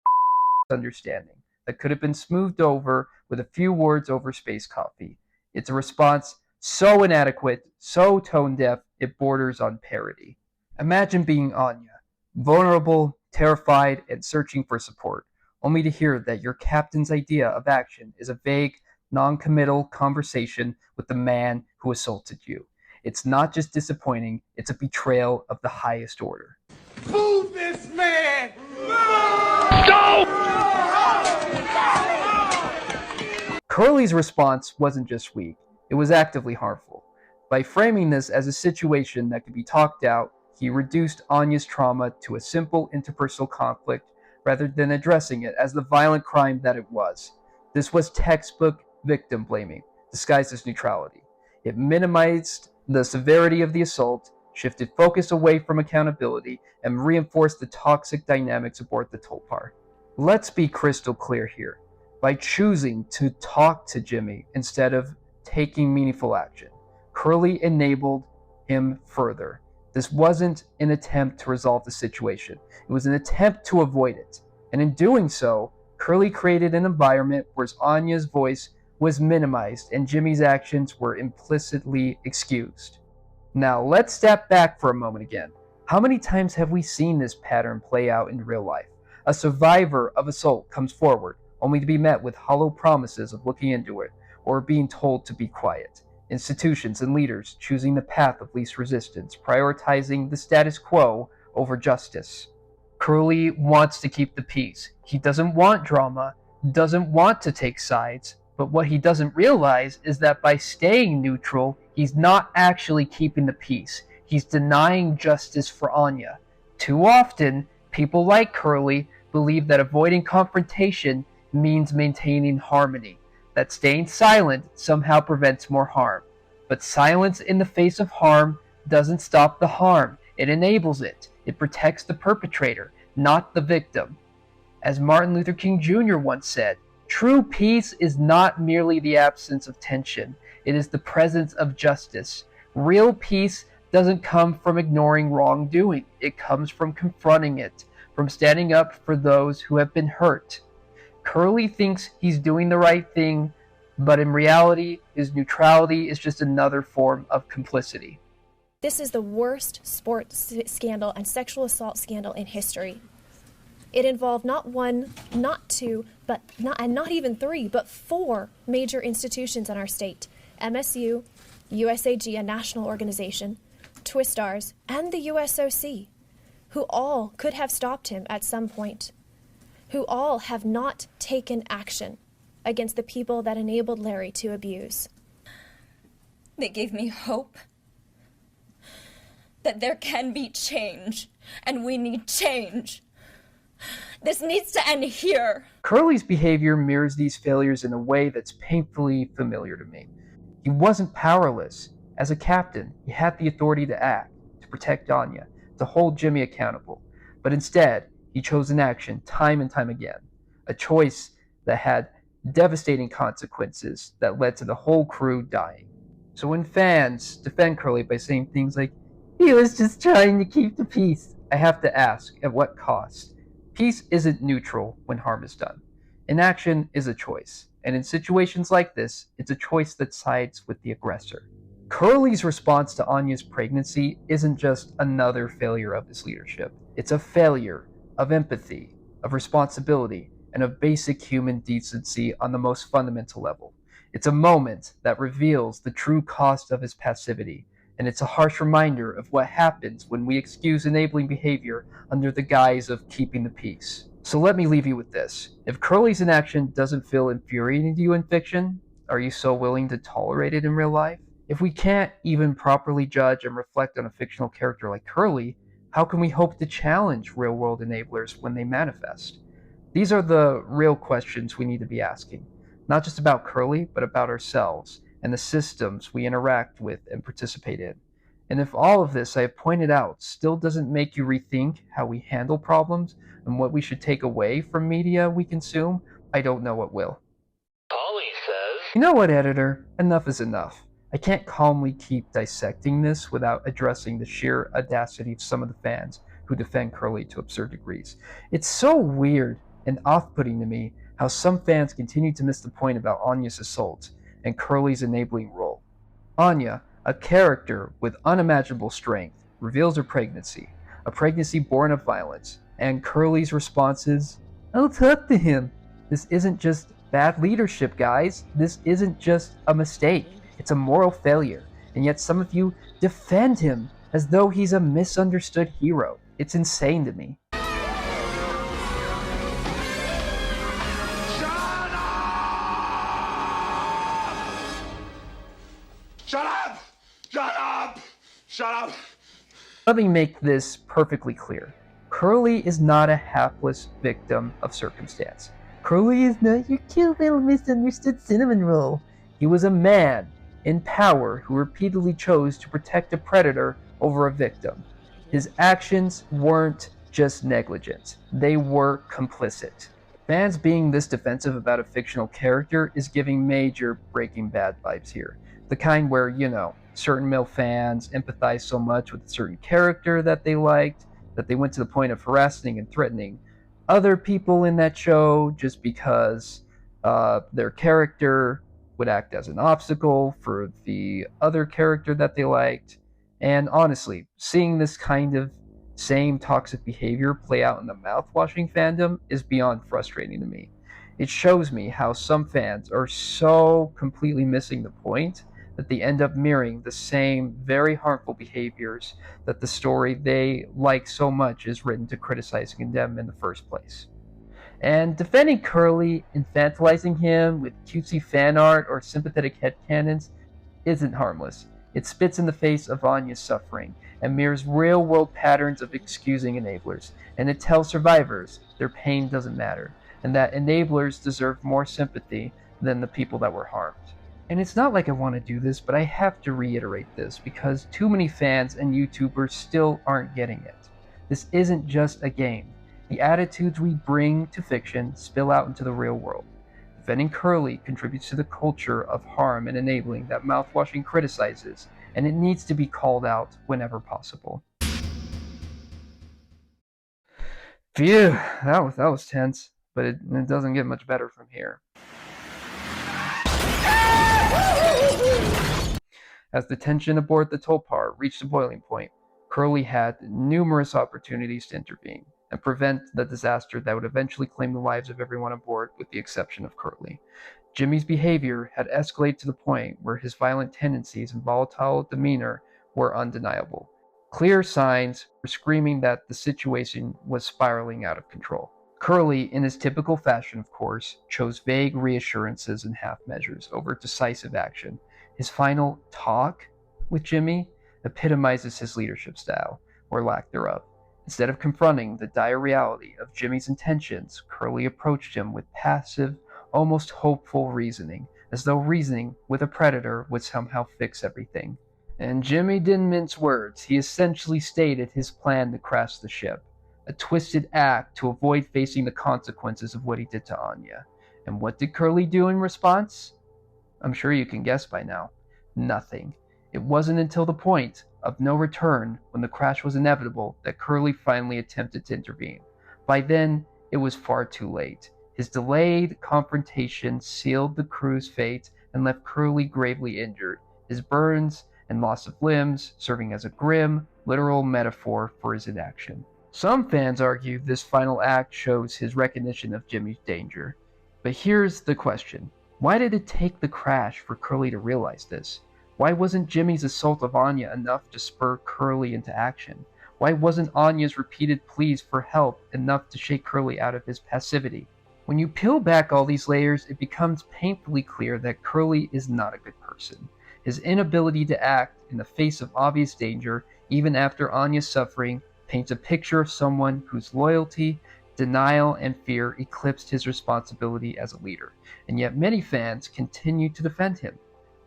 understanding that could have been smoothed over with a few words over space coffee. It's a response so inadequate, so tone-deaf, it borders on parody. Imagine being Anya, vulnerable, terrified, and searching for support, only to hear that your captain's idea of action is a vague, non-committal conversation with the man who assaulted you. It's not just disappointing, it's a betrayal of the highest order. Move this man! Curly's response wasn't just weak, it was actively harmful. By framing this as a situation that could be talked out, he reduced Anya's trauma to a simple interpersonal conflict rather than addressing it as the violent crime that it was. This was textbook victim blaming, disguised as neutrality. It minimized the severity of the assault, shifted focus away from accountability, and reinforced the toxic dynamics aboard the Tulpar. Let's be crystal clear here. By choosing to talk to Jimmy instead of taking meaningful action, Curly enabled him further. This wasn't an attempt to resolve the situation. It was an attempt to avoid it. And in doing so, Curly created an environment where Anya's voice was minimized and Jimmy's actions were implicitly excused. Now, let's step back for a moment again. How many times have we seen this pattern play out in real life? A survivor of assault comes forward, only to be met with hollow promises of looking into it, or being told to be quiet. Institutions and leaders choosing the path of least resistance, prioritizing the status quo over justice. Curly wants to keep the peace. He doesn't want drama, doesn't want to take sides, but what he doesn't realize is that by staying neutral, he's not actually keeping the peace. He's denying justice for Anya. Too often, people like Curly believe that avoiding confrontation means maintaining harmony, that staying silent somehow prevents more harm. But silence in the face of harm doesn't stop the harm. It enables it. It protects the perpetrator, not the victim. As Martin Luther King Jr. once said, true peace is not merely the absence of tension. It is the presence of justice. Real peace doesn't come from ignoring wrongdoing. It comes from confronting it, from standing up for those who have been hurt. Curly thinks he's doing the right thing, but in reality, his neutrality is just another form of complicity. This is the worst sports scandal and sexual assault scandal in history. It involved not one, not two, not even three, but four major institutions in our state: MSU, USAG, a national organization, Twistars, and the USOC, who all could have stopped him at some point, who all have not taken action against the people that enabled Larry to abuse. They gave me hope that there can be change, and we need change. This needs to end here. Curly's behavior mirrors these failures in a way that's painfully familiar to me. He wasn't powerless. As a captain, he had the authority to act, to protect Anya, to hold Jimmy accountable. But instead, he chose inaction time and time again. A choice that had devastating consequences that led to the whole crew dying. So when fans defend Curly by saying things like, "He was just trying to keep the peace," I have to ask, at what cost? Peace isn't neutral when harm is done. Inaction is a choice, and in situations like this, it's a choice that sides with the aggressor. Curly's response to Anya's pregnancy isn't just another failure of his leadership. It's a failure of empathy, of responsibility, and of basic human decency on the most fundamental level. It's a moment that reveals the true cost of his passivity, and it's a harsh reminder of what happens when we excuse enabling behavior under the guise of keeping the peace. So let me leave you with this. If Curly's inaction doesn't feel infuriating to you in fiction, are you so willing to tolerate it in real life? If we can't even properly judge and reflect on a fictional character like Curly, how can we hope to challenge real-world enablers when they manifest? These are the real questions we need to be asking, not just about Curly, but about ourselves and the systems we interact with and participate in. And if all of this I have pointed out still doesn't make you rethink how we handle problems and what we should take away from media we consume, I don't know what will. Polly says, You know what, editor? Enough is enough. I can't calmly keep dissecting this without addressing the sheer audacity of some of the fans who defend Curly to absurd degrees. It's so weird and off-putting to me how some fans continue to miss the point about Anya's assault and Curly's enabling role. Anya, a character with unimaginable strength, reveals her pregnancy, a pregnancy born of violence, and Curly's response is, "I'll talk to him." This isn't just bad leadership, guys. This isn't just a mistake. It's a moral failure, and yet some of you defend him as though he's a misunderstood hero. It's insane to me. Shut up! Shut up! Shut up! Let me make this perfectly clear. Curly is not a hapless victim of circumstance. Curly is not your cute little misunderstood cinnamon roll. He was a man in power who repeatedly chose to protect a predator over a victim. His actions weren't just negligent, they were complicit. Fans being this defensive about a fictional character is giving major Breaking Bad vibes here. The kind where, certain male fans empathize so much with a certain character that they liked that they went to the point of harassing and threatening other people in that show just because their character would act as an obstacle for the other character that they liked. And honestly, seeing this kind of same toxic behavior play out in the Mouthwashing fandom is beyond frustrating to me. It shows me how some fans are so completely missing the point that they end up mirroring the same very harmful behaviors that the story they like so much is written to criticize and condemn in the first place. And defending Curly, infantilizing him with cutesy fan art or sympathetic headcanons isn't harmless. It spits in the face of Anya's suffering and mirrors real-world patterns of excusing enablers, and it tells survivors their pain doesn't matter, and that enablers deserve more sympathy than the people that were harmed. And it's not like I want to do this, but I have to reiterate this because too many fans and YouTubers still aren't getting it. This isn't just a game. The attitudes we bring to fiction spill out into the real world. Defending Curly contributes to the culture of harm and enabling that Mouthwashing criticizes, and it needs to be called out whenever possible. Phew, that was tense, but it doesn't get much better from here. As the tension aboard the Tulpar reached a boiling point, Curly had numerous opportunities to intervene and prevent the disaster that would eventually claim the lives of everyone aboard with the exception of Curly. Jimmy's behavior had escalated to the point where his violent tendencies and volatile demeanor were undeniable. Clear signs were screaming that the situation was spiraling out of control. Curly, in his typical fashion of course, chose vague reassurances and half measures over decisive action. His final talk with Jimmy epitomizes his leadership style, or lack thereof. Instead of confronting the dire reality of Jimmy's intentions, Curly approached him with passive, almost hopeful reasoning, as though reasoning with a predator would somehow fix everything. And Jimmy didn't mince words. He essentially stated his plan to crash the ship, a twisted act to avoid facing the consequences of what he did to Anya. And what did Curly do in response? I'm sure you can guess by now. Nothing. It wasn't until the point of no return, when the crash was inevitable, that Curly finally attempted to intervene. By then, it was far too late. His delayed confrontation sealed the crew's fate and left Curly gravely injured, his burns and loss of limbs serving as a grim, literal metaphor for his inaction. Some fans argue this final act shows his recognition of Jimmy's danger. But here's the question. Why did it take the crash for Curly to realize this? Why wasn't Jimmy's assault of Anya enough to spur Curly into action? Why wasn't Anya's repeated pleas for help enough to shake Curly out of his passivity? When you peel back all these layers, it becomes painfully clear that Curly is not a good person. His inability to act in the face of obvious danger, even after Anya's suffering, paints a picture of someone whose loyalty, denial, and fear eclipsed his responsibility as a leader. And yet many fans continue to defend him,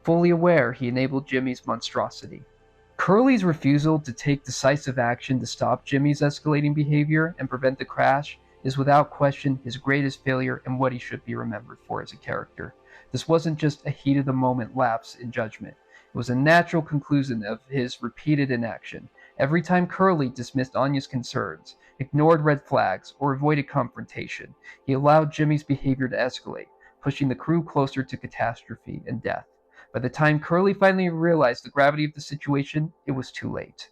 fully aware he enabled Jimmy's monstrosity. Curly's refusal to take decisive action to stop Jimmy's escalating behavior and prevent the crash is without question his greatest failure and what he should be remembered for as a character. This wasn't just a heat-of-the-moment lapse in judgment. It was a natural conclusion of his repeated inaction. Every time Curly dismissed Anya's concerns, ignored red flags, or avoided confrontation, he allowed Jimmy's behavior to escalate, pushing the crew closer to catastrophe and death. By the time Curly finally realized the gravity of the situation, it was too late.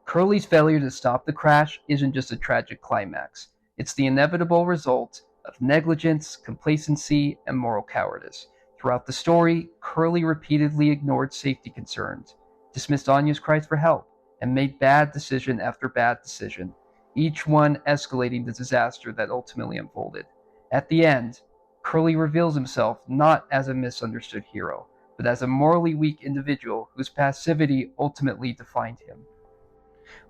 Curly's failure to stop the crash isn't just a tragic climax. It's the inevitable result of negligence, complacency, and moral cowardice. Throughout the story, Curly repeatedly ignored safety concerns, dismissed Anya's cries for help, and made bad decision after bad decision, each one escalating the disaster that ultimately unfolded. At the end, Curly reveals himself not as a misunderstood hero, but as a morally weak individual whose passivity ultimately defined him.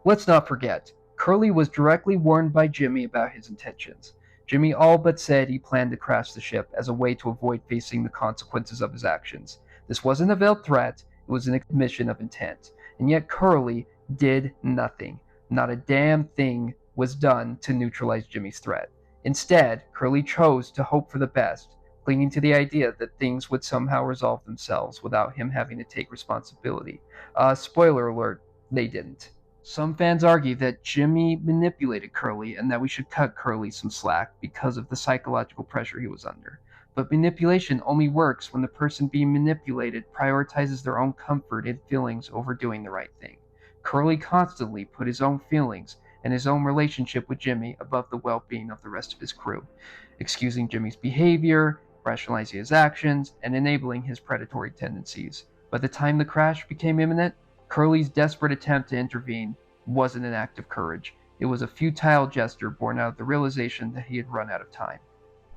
Let's not forget, Curly was directly warned by Jimmy about his intentions. Jimmy all but said he planned to crash the ship as a way to avoid facing the consequences of his actions. This wasn't a veiled threat, it was an admission of intent. And yet Curly did nothing. Not a damn thing was done to neutralize Jimmy's threat. Instead, Curly chose to hope for the best, clinging to the idea that things would somehow resolve themselves without him having to take responsibility. Spoiler alert, they didn't. Some fans argue that Jimmy manipulated Curly and that we should cut Curly some slack because of the psychological pressure he was under. But manipulation only works when the person being manipulated prioritizes their own comfort and feelings over doing the right thing. Curly constantly put his own feelings and his own relationship with Jimmy above the well-being of the rest of his crew, excusing Jimmy's behavior, rationalizing his actions, and enabling his predatory tendencies. By the time the crash became imminent, Curly's desperate attempt to intervene wasn't an act of courage. It was a futile gesture born out of the realization that he had run out of time.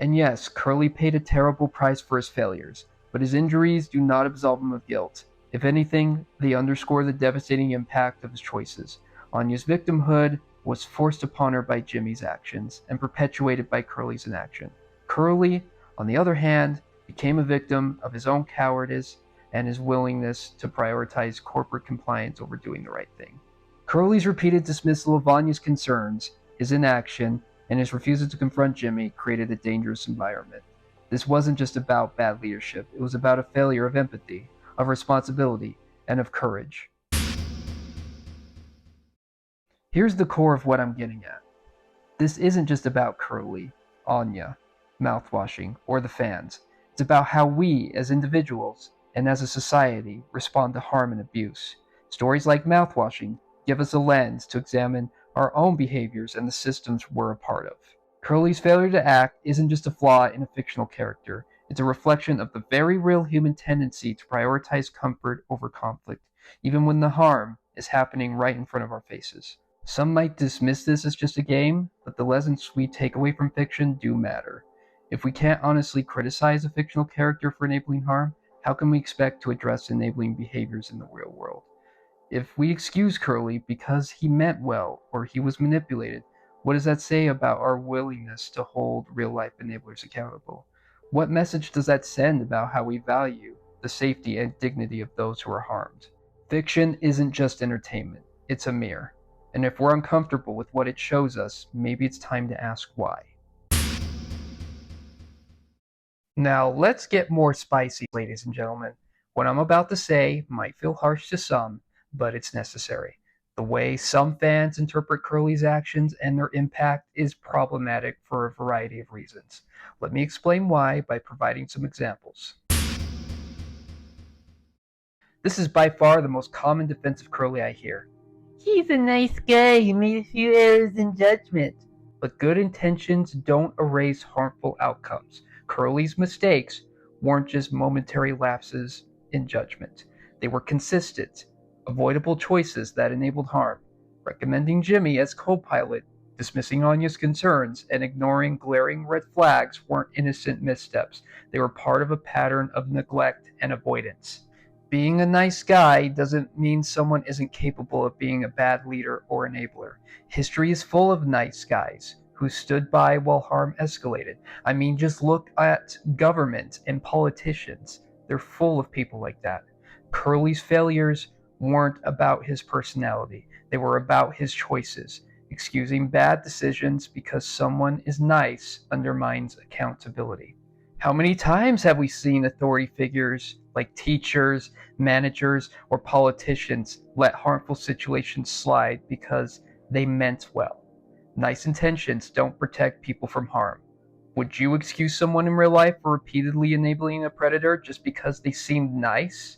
And yes, Curly paid a terrible price for his failures, but his injuries do not absolve him of guilt. If anything, they underscore the devastating impact of his choices. Anya's victimhood was forced upon her by Jimmy's actions and perpetuated by Curly's inaction. Curly, on the other hand, became a victim of his own cowardice and his willingness to prioritize corporate compliance over doing the right thing. Curly's repeated dismissal of Anya's concerns, his inaction, and his refusal to confront Jimmy created a dangerous environment. This wasn't just about bad leadership, it was about a failure of empathy, of responsibility, and of courage. Here's the core of what I'm getting at. This isn't just about Curly, Anya, Mouthwashing, or the fans. It's about how we, as individuals, and as a society, respond to harm and abuse. Stories like Mouthwashing give us a lens to examine our own behaviors and the systems we're a part of. Curly's failure to act isn't just a flaw in a fictional character, it's a reflection of the very real human tendency to prioritize comfort over conflict, even when the harm is happening right in front of our faces. Some might dismiss this as just a game, but the lessons we take away from fiction do matter. If we can't honestly criticize a fictional character for enabling harm, how can we expect to address enabling behaviors in the real world? If we excuse Curly because he meant well or he was manipulated, what does that say about our willingness to hold real-life enablers accountable? What message does that send about how we value the safety and dignity of those who are harmed? Fiction isn't just entertainment, it's a mirror. And if we're uncomfortable with what it shows us, maybe it's time to ask why. Now, let's get more spicy, ladies and gentlemen. What I'm about to say might feel harsh to some, but it's necessary. The way some fans interpret Curly's actions and their impact is problematic for a variety of reasons. Let me explain why by providing some examples. This is by far the most common defense of Curly I hear. He's a nice guy who made a few errors in judgment. But good intentions don't erase harmful outcomes. Curly's mistakes weren't just momentary lapses in judgment. They were consistent, avoidable choices that enabled harm. Recommending Jimmy as co-pilot, dismissing Anya's concerns, and ignoring glaring red flags weren't innocent missteps. They were part of a pattern of neglect and avoidance. Being a nice guy doesn't mean someone isn't capable of being a bad leader or enabler. History is full of nice guys who stood by while harm escalated. I mean, just look at government and politicians. They're full of people like that. Curly's failures weren't about his personality. They were about his choices. Excusing bad decisions because someone is nice undermines accountability. How many times have we seen authority figures like teachers, managers, or politicians let harmful situations slide because they meant well? Nice intentions don't protect people from harm. Would you excuse someone in real life for repeatedly enabling a predator just because they seemed nice?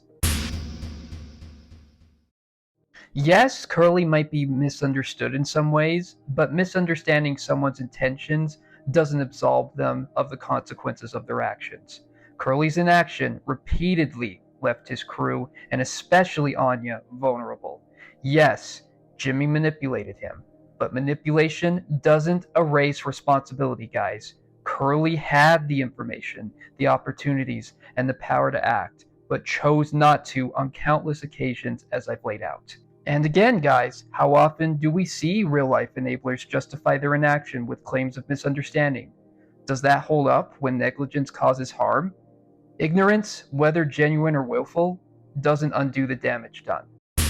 Yes, Curly might be misunderstood in some ways, but misunderstanding someone's intentions doesn't absolve them of the consequences of their actions. Curly's inaction repeatedly left his crew, and especially Anya, vulnerable. Yes, Jimmy manipulated him, but manipulation doesn't erase responsibility, guys. Curly had the information, the opportunities, and the power to act, but chose not to on countless occasions as I've laid out. And again, guys, how often do we see real-life enablers justify their inaction with claims of misunderstanding? Does that hold up when negligence causes harm? Ignorance, whether genuine or willful, doesn't undo the damage done. I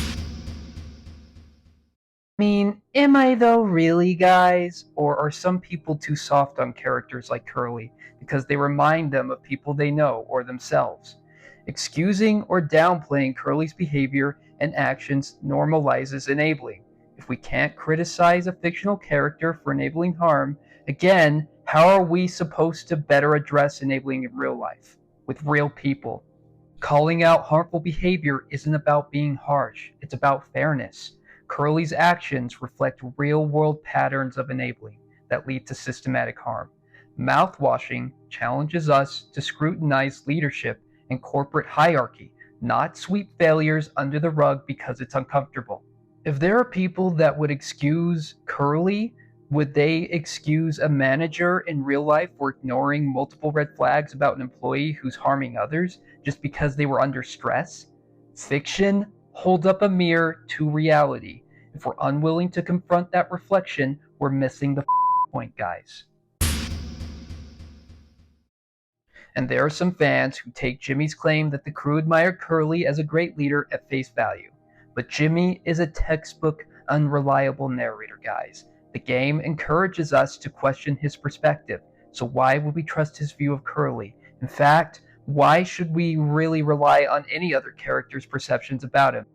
mean, am I though really, guys? Or are some people too soft on characters like Curly because they remind them of people they know or themselves? Excusing or downplaying Curly's behavior and actions normalizes enabling. If we can't criticize a fictional character for enabling harm, again, how are we supposed to better address enabling in real life, with real people? Calling out harmful behavior isn't about being harsh, it's about fairness. Curly's actions reflect real-world patterns of enabling that lead to systematic harm. Mouthwashing challenges us to scrutinize leadership and corporate hierarchy, not sweep failures under the rug because it's uncomfortable. If there are people that would excuse Curly, would they excuse a manager in real life for ignoring multiple red flags about an employee who's harming others just because they were under stress? Fiction holds up a mirror to reality. If we're unwilling to confront that reflection, we're missing the point, guys. And there are some fans who take Jimmy's claim that the crew admired Curly as a great leader at face value. But Jimmy is a textbook unreliable narrator, guys. The game encourages us to question his perspective, so why would we trust his view of Curly? In fact, why should we really rely on any other character's perceptions about him?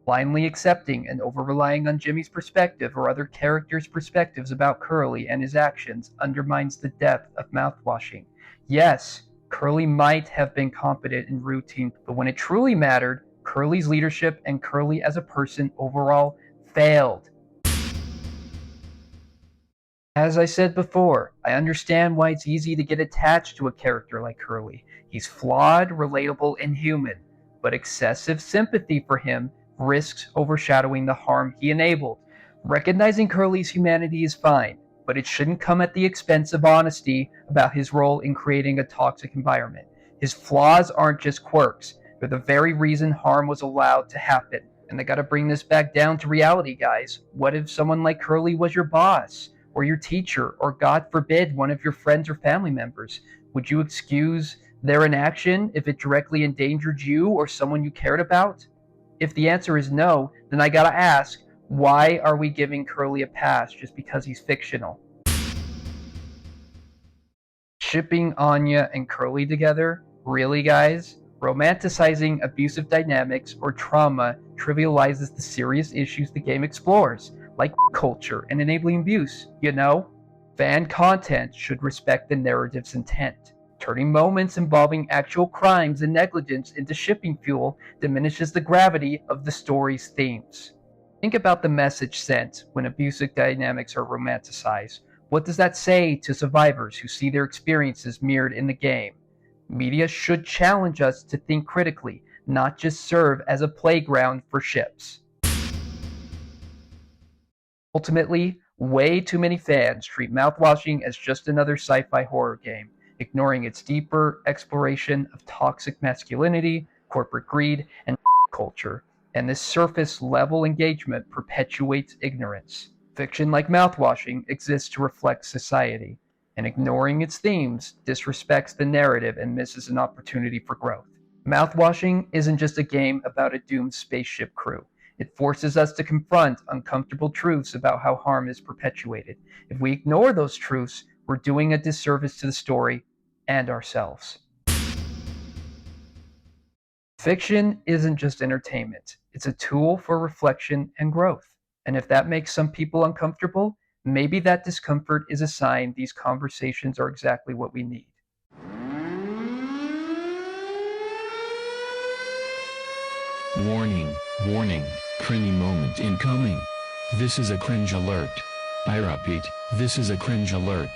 Blindly accepting and over-relying on Jimmy's perspective or other characters' perspectives about Curly and his actions undermines the depth of Mouthwashing. Yes, Curly might have been competent in routine, but when it truly mattered, Curly's leadership and Curly as a person overall failed. As I said before, I understand why it's easy to get attached to a character like Curly. He's flawed, relatable, and human, but excessive sympathy for him risks overshadowing the harm he enabled. Recognizing Curly's humanity is fine, but it shouldn't come at the expense of honesty about his role in creating a toxic environment. His flaws aren't just quirks, they're the very reason harm was allowed to happen. And they gotta bring this back down to reality, guys. What if someone like Curly was your boss, or your teacher, or God forbid, one of your friends or family members? Would you excuse their inaction if it directly endangered you or someone you cared about? If the answer is no, then I gotta ask, why are we giving Curly a pass just because he's fictional? Shipping Anya and Curly together? Really, guys? Romanticizing abusive dynamics or trauma trivializes the serious issues the game explores, like culture and enabling abuse, you know? Fan content should respect the narrative's intent. Turning moments involving actual crimes and negligence into shipping fuel diminishes the gravity of the story's themes. Think about the message sent when abusive dynamics are romanticized. What does that say to survivors who see their experiences mirrored in the game? Media should challenge us to think critically, not just serve as a playground for ships. Ultimately, way too many fans treat Mouthwashing as just another sci-fi horror game, ignoring its deeper exploration of toxic masculinity, corporate greed, and culture. And this surface-level engagement perpetuates ignorance. Fiction like Mouthwashing exists to reflect society, and ignoring its themes disrespects the narrative and misses an opportunity for growth. Mouthwashing isn't just a game about a doomed spaceship crew. It forces us to confront uncomfortable truths about how harm is perpetuated. If we ignore those truths, we're doing a disservice to the story and ourselves. Fiction isn't just entertainment. It's a tool for reflection and growth. And if that makes some people uncomfortable, maybe that discomfort is a sign these conversations are exactly what we need. Warning, warning, cringy moment incoming. This is a cringe alert. I repeat, this is a cringe alert.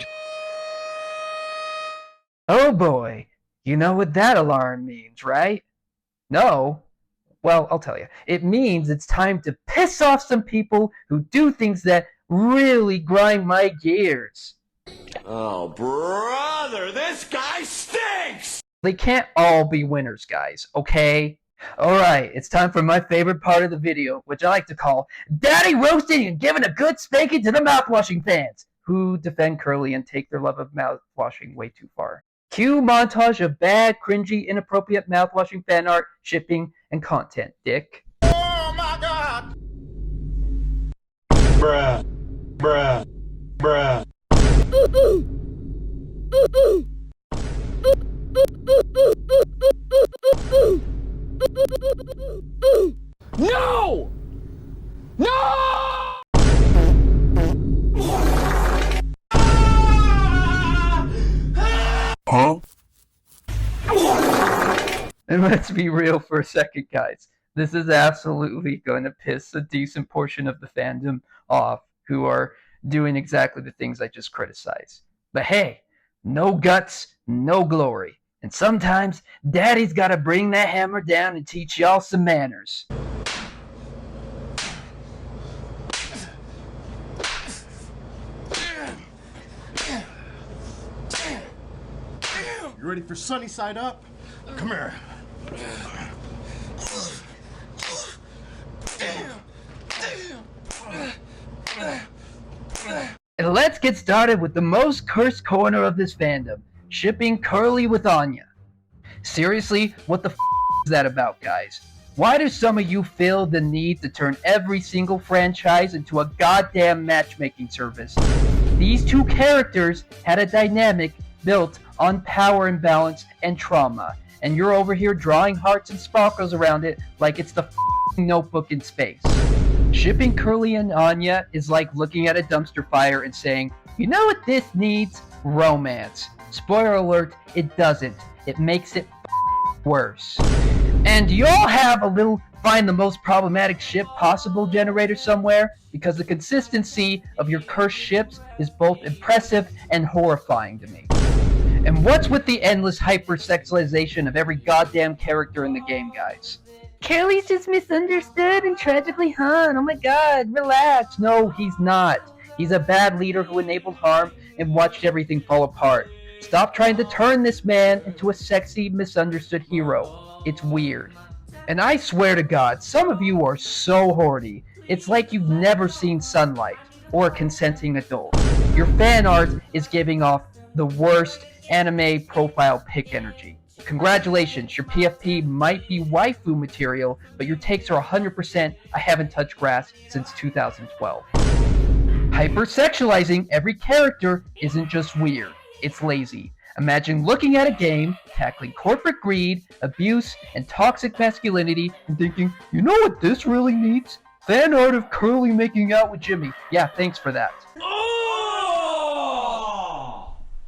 Oh boy, you know what that alarm means, right? No? Well, I'll tell you. It means it's time to piss off some people who do things that really grind my gears. Oh, brother, this guy stinks! They can't all be winners, guys, okay? Alright, it's time for my favorite part of the video, which I like to call Daddy Roasting and Giving a Good Spanking to the Mouthwashing fans, who defend Curly and take their love of mouthwashing way too far. Cue montage of bad, cringy, inappropriate mouthwashing fan art, shipping, and content, dick. Oh my god! Bruh. Bruh. Bruh. No! No! Huh? And let's be real for a second, guys. This is absolutely going to piss a decent portion of the fandom off who are doing exactly the things I just criticized. But hey, no guts, no glory. And sometimes Daddy's got to bring that hammer down and teach y'all some manners. You ready for sunny side up? Come here. And let's get started with the most cursed corner of this fandom, shipping Curly with Anya. Seriously, what the is that about, guys? Why do some of you feel the need to turn every single franchise into a goddamn matchmaking service? These two characters had a dynamic built on power imbalance and trauma, and you're over here drawing hearts and sparkles around it like it's the Notebook in space. Shipping Curly and Anya is like looking at a dumpster fire and saying, you know what this needs? Romance. Spoiler alert, it doesn't. It makes it worse. And do you all have a little find the most problematic ship possible generator somewhere? Because the consistency of your cursed ships is both impressive and horrifying to me. And what's with the endless hypersexualization of every goddamn character in the game, guys? Curly's just misunderstood and tragically hung. Oh my god, relax. No, he's not. He's a bad leader who enabled harm and watched everything fall apart. Stop trying to turn this man into a sexy, misunderstood hero. It's weird. And I swear to God, some of you are so horny. It's like you've never seen sunlight or a consenting adult. Your fan art is giving off the worst anime profile pic energy. Congratulations, your PFP might be waifu material, but your takes are 100% I haven't touched grass since 2012. Hypersexualizing every character isn't just weird, it's lazy. Imagine looking at a game, tackling corporate greed, abuse, and toxic masculinity, and thinking, you know what this really needs? Fan art of Curly making out with Jimmy. Yeah, thanks for that. Oh!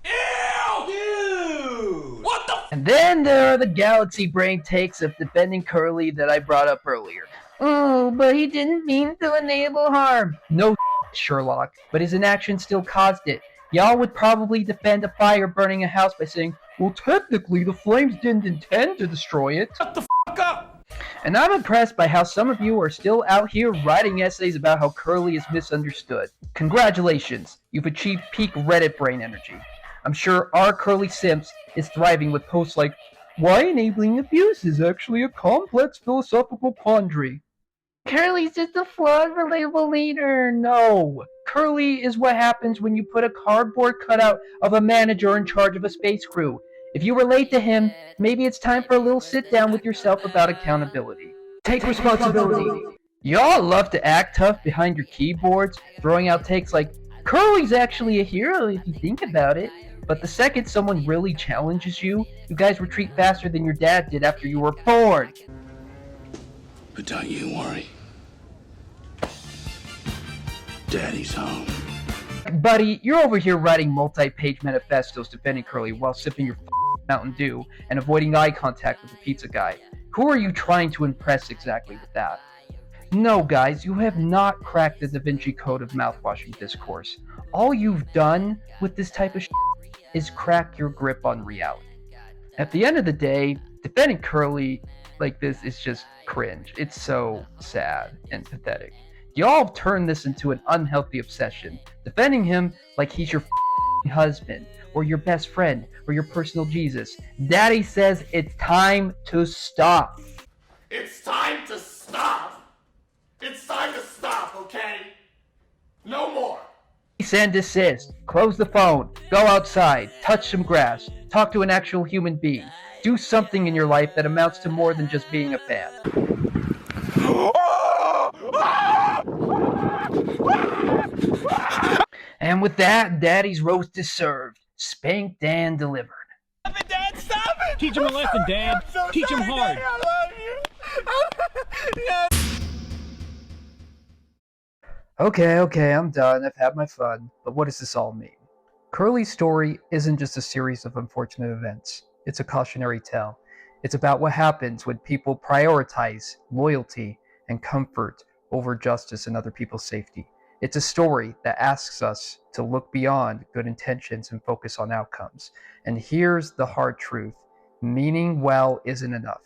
Ew! Dude! What the And then there are the galaxy brain takes of defending Curly that I brought up earlier. Oh, but he didn't mean to enable harm. No, Sherlock, but his inaction still caused it. Y'all would probably defend a fire burning a house by saying, well, technically the flames didn't intend to destroy it. Shut the f*** up! And I'm impressed by how some of you are still out here writing essays about how Curly is misunderstood. Congratulations, you've achieved peak Reddit brain energy. I'm sure our Curly Simps is thriving with posts like, why enabling abuse is actually a complex philosophical quandary. Curly's just a flawed, relatable leader. No. Curly is what happens when you put a cardboard cutout of a manager in charge of a space crew. If you relate to him, maybe it's time for a little sit down with yourself about accountability. Take responsibility. Y'all love to act tough behind your keyboards, throwing out takes like, Curly's actually a hero if you think about it. But the second someone really challenges you, you guys retreat faster than your dad did after you were born. But don't you worry. Daddy's home. Buddy, you're over here writing multi-page manifestos defending Curly while sipping your Mountain Dew and avoiding eye contact with the pizza guy. Who are you trying to impress exactly with that? No, guys, you have not cracked the Da Vinci Code of mouthwashing discourse. All you've done with this type of is crack your grip on reality. At the end of the day, defending Curly like this is just cringe. It's so sad and pathetic. Y'all have turned this into an unhealthy obsession, defending him like he's your husband, or your best friend, or your personal Jesus. Daddy says it's time to stop. It's time to stop. It's time to stop, okay? No more. Cease and desist. Close the phone. Go outside. Touch some grass. Talk to an actual human being. Do something in your life that amounts to more than just being a fan. And with that, Daddy's roast is served. Spanked and delivered. Stop it, Dad! Stop it! Teach him a lesson, Dad. So Teach him hard. Daddy, I love you. Yeah. Okay, I'm done. I've had my fun. But what does this all mean? Curly's story isn't just a series of unfortunate events. It's a cautionary tale. It's about what happens when people prioritize loyalty and comfort over justice and other people's safety. It's a story that asks us to look beyond good intentions and focus on outcomes. And here's the hard truth. Meaning well isn't enough.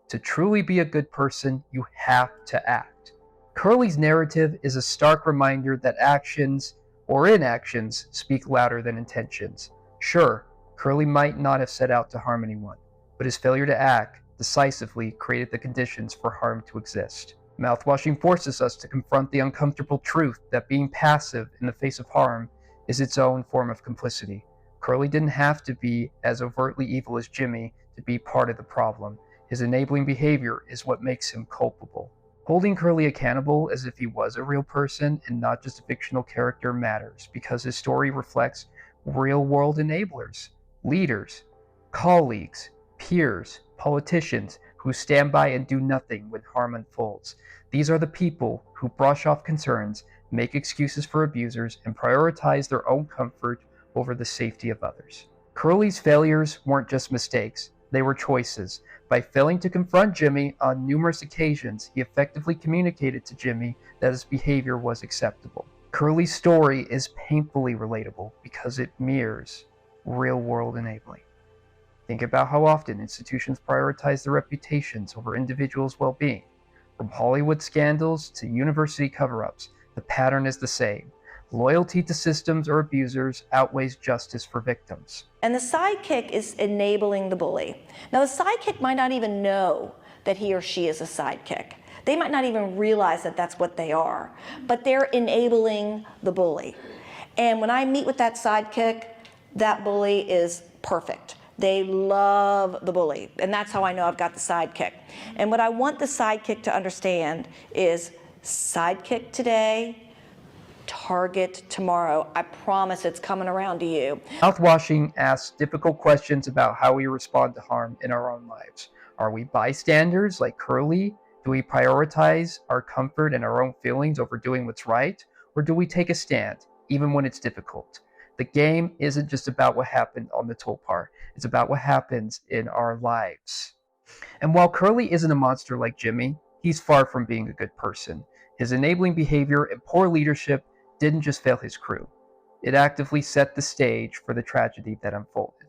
To truly be a good person, you have to act. Curly's narrative is a stark reminder that actions or inactions speak louder than intentions. Sure, Curly might not have set out to harm anyone, but his failure to act decisively created the conditions for harm to exist. Mouthwashing forces us to confront the uncomfortable truth that being passive in the face of harm is its own form of complicity. Curly didn't have to be as overtly evil as Jimmy to be part of the problem. His enabling behavior is what makes him culpable. Holding Curly accountable as if he was a real person and not just a fictional character matters because his story reflects real-world enablers, leaders, colleagues, peers, politicians who stand by and do nothing when harm unfolds. These are the people who brush off concerns, make excuses for abusers, and prioritize their own comfort over the safety of others. Curly's failures weren't just mistakes, they were choices. By failing to confront Jimmy on numerous occasions, he effectively communicated to Jimmy that his behavior was acceptable. Curly's story is painfully relatable because it mirrors real-world enabling. Think about how often institutions prioritize their reputations over individuals' well-being. From Hollywood scandals to university cover-ups, the pattern is the same. Loyalty to systems or abusers outweighs justice for victims. And the sidekick is enabling the bully. Now, the sidekick might not even know that he or she is a sidekick. They might not even realize that that's what they are, but they're enabling the bully. And when I meet with that sidekick, that bully is perfect. They love the bully, and that's how I know I've got the sidekick. And what I want the sidekick to understand is sidekick today, target tomorrow. I promise it's coming around to you. Mouthwashing asks difficult questions about how we respond to harm in our own lives. Are we bystanders like Curly? Do we prioritize our comfort and our own feelings over doing what's right? Or do we take a stand, even when it's difficult? The game isn't just about what happened on the Tulpar. It's about what happens in our lives. And while Curly isn't a monster like Jimmy, he's far from being a good person. His enabling behavior and poor leadership didn't just fail his crew. It actively set the stage for the tragedy that unfolded.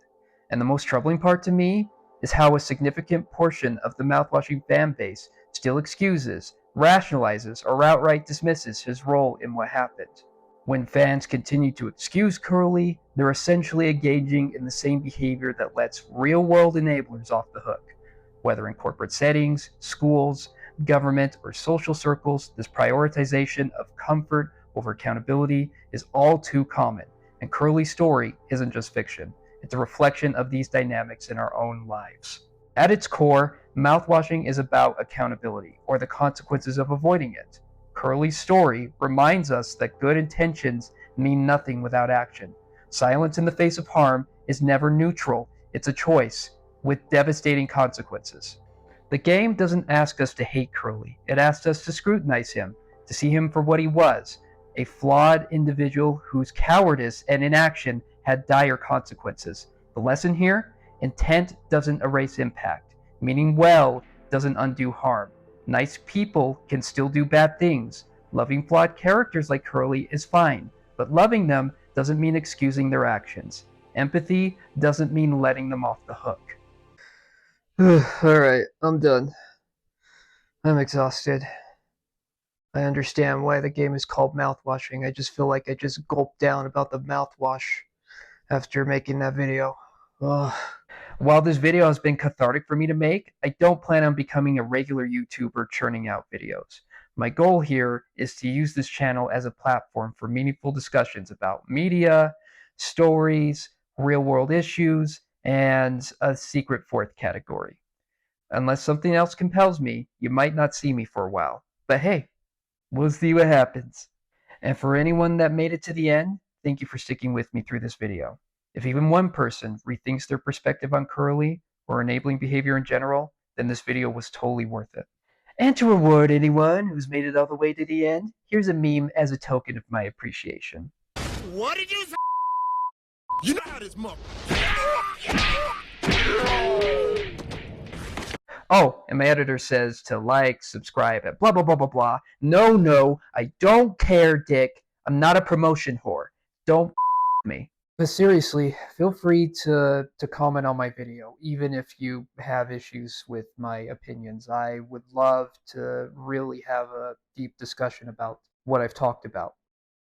And the most troubling part to me is how a significant portion of the Mouthwashing fan base still excuses, rationalizes, or outright dismisses his role in what happened. When fans continue to excuse Curly, they're essentially engaging in the same behavior that lets real-world enablers off the hook. Whether in corporate settings, schools, government, or social circles, this prioritization of comfort over accountability is all too common, and Curly's story isn't just fiction. It's a reflection of these dynamics in our own lives. At its core, mouthwashing is about accountability, or the consequences of avoiding it. Curly's story reminds us that good intentions mean nothing without action. Silence in the face of harm is never neutral, it's a choice, with devastating consequences. The game doesn't ask us to hate Curly, it asks us to scrutinize him, to see him for what he was, a flawed individual whose cowardice and inaction had dire consequences. The lesson here? Intent doesn't erase impact. Meaning well doesn't undo harm. Nice people can still do bad things. Loving flawed characters like Curly is fine, but loving them doesn't mean excusing their actions. Empathy doesn't mean letting them off the hook. Alright, I'm done. I'm exhausted. I understand why the game is called Mouthwashing. I just feel like I just gulped down about the mouthwash after making that video. Ugh. While this video has been cathartic for me to make, I don't plan on becoming a regular YouTuber churning out videos. My goal here is to use this channel as a platform for meaningful discussions about media, stories, real-world issues, and a secret fourth category. Unless something else compels me, you might not see me for a while. But hey, we'll see what happens. And for anyone that made it to the end, thank you for sticking with me through this video. If even one person rethinks their perspective on Curly or enabling behavior in general, then this video was totally worth it. And to reward anyone who's made it all the way to the end, here's a meme as a token of my appreciation. What did you say? You know how this mother. Oh, and my editor says to like, subscribe, and blah, blah, blah, blah, blah. No, I don't care, Dick. I'm not a promotion whore. Don't me. But seriously, feel free to comment on my video, even if you have issues with my opinions. I would love to really have a deep discussion about what I've talked about.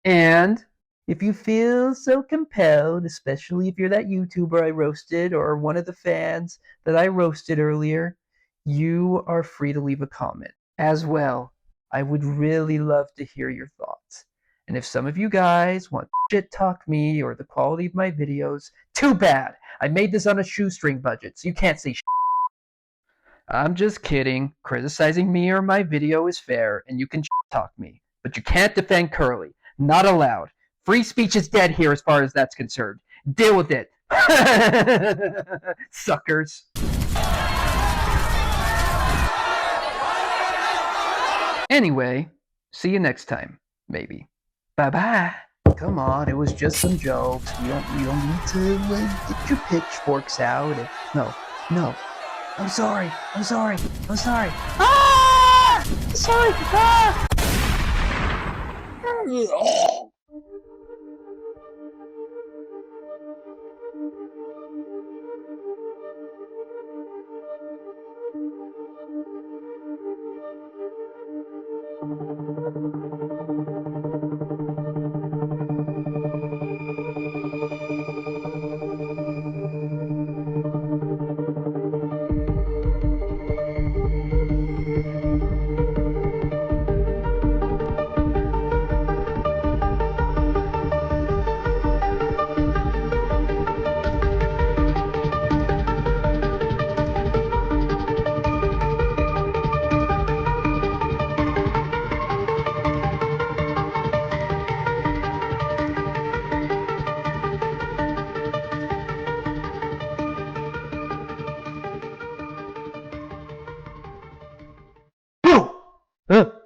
And if you feel so compelled, especially if you're that YouTuber I roasted or one of the fans that I roasted earlier, you are free to leave a comment. As well, I would really love to hear your thoughts. And if some of you guys want to shit talk me or the quality of my videos, too bad. I made this on a shoestring budget, so you can't say shit. I'm just kidding. Criticizing me or my video is fair, and you can shit talk me. But you can't defend Curly. Not allowed. Free speech is dead here as far as that's concerned. Deal with it. Suckers. Anyway, see you next time, maybe. Bye-bye. Come on, it was just some jokes. You don't need to get your pitchforks out. No. I'm sorry. Ah! Sorry. Ah!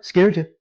Scared you.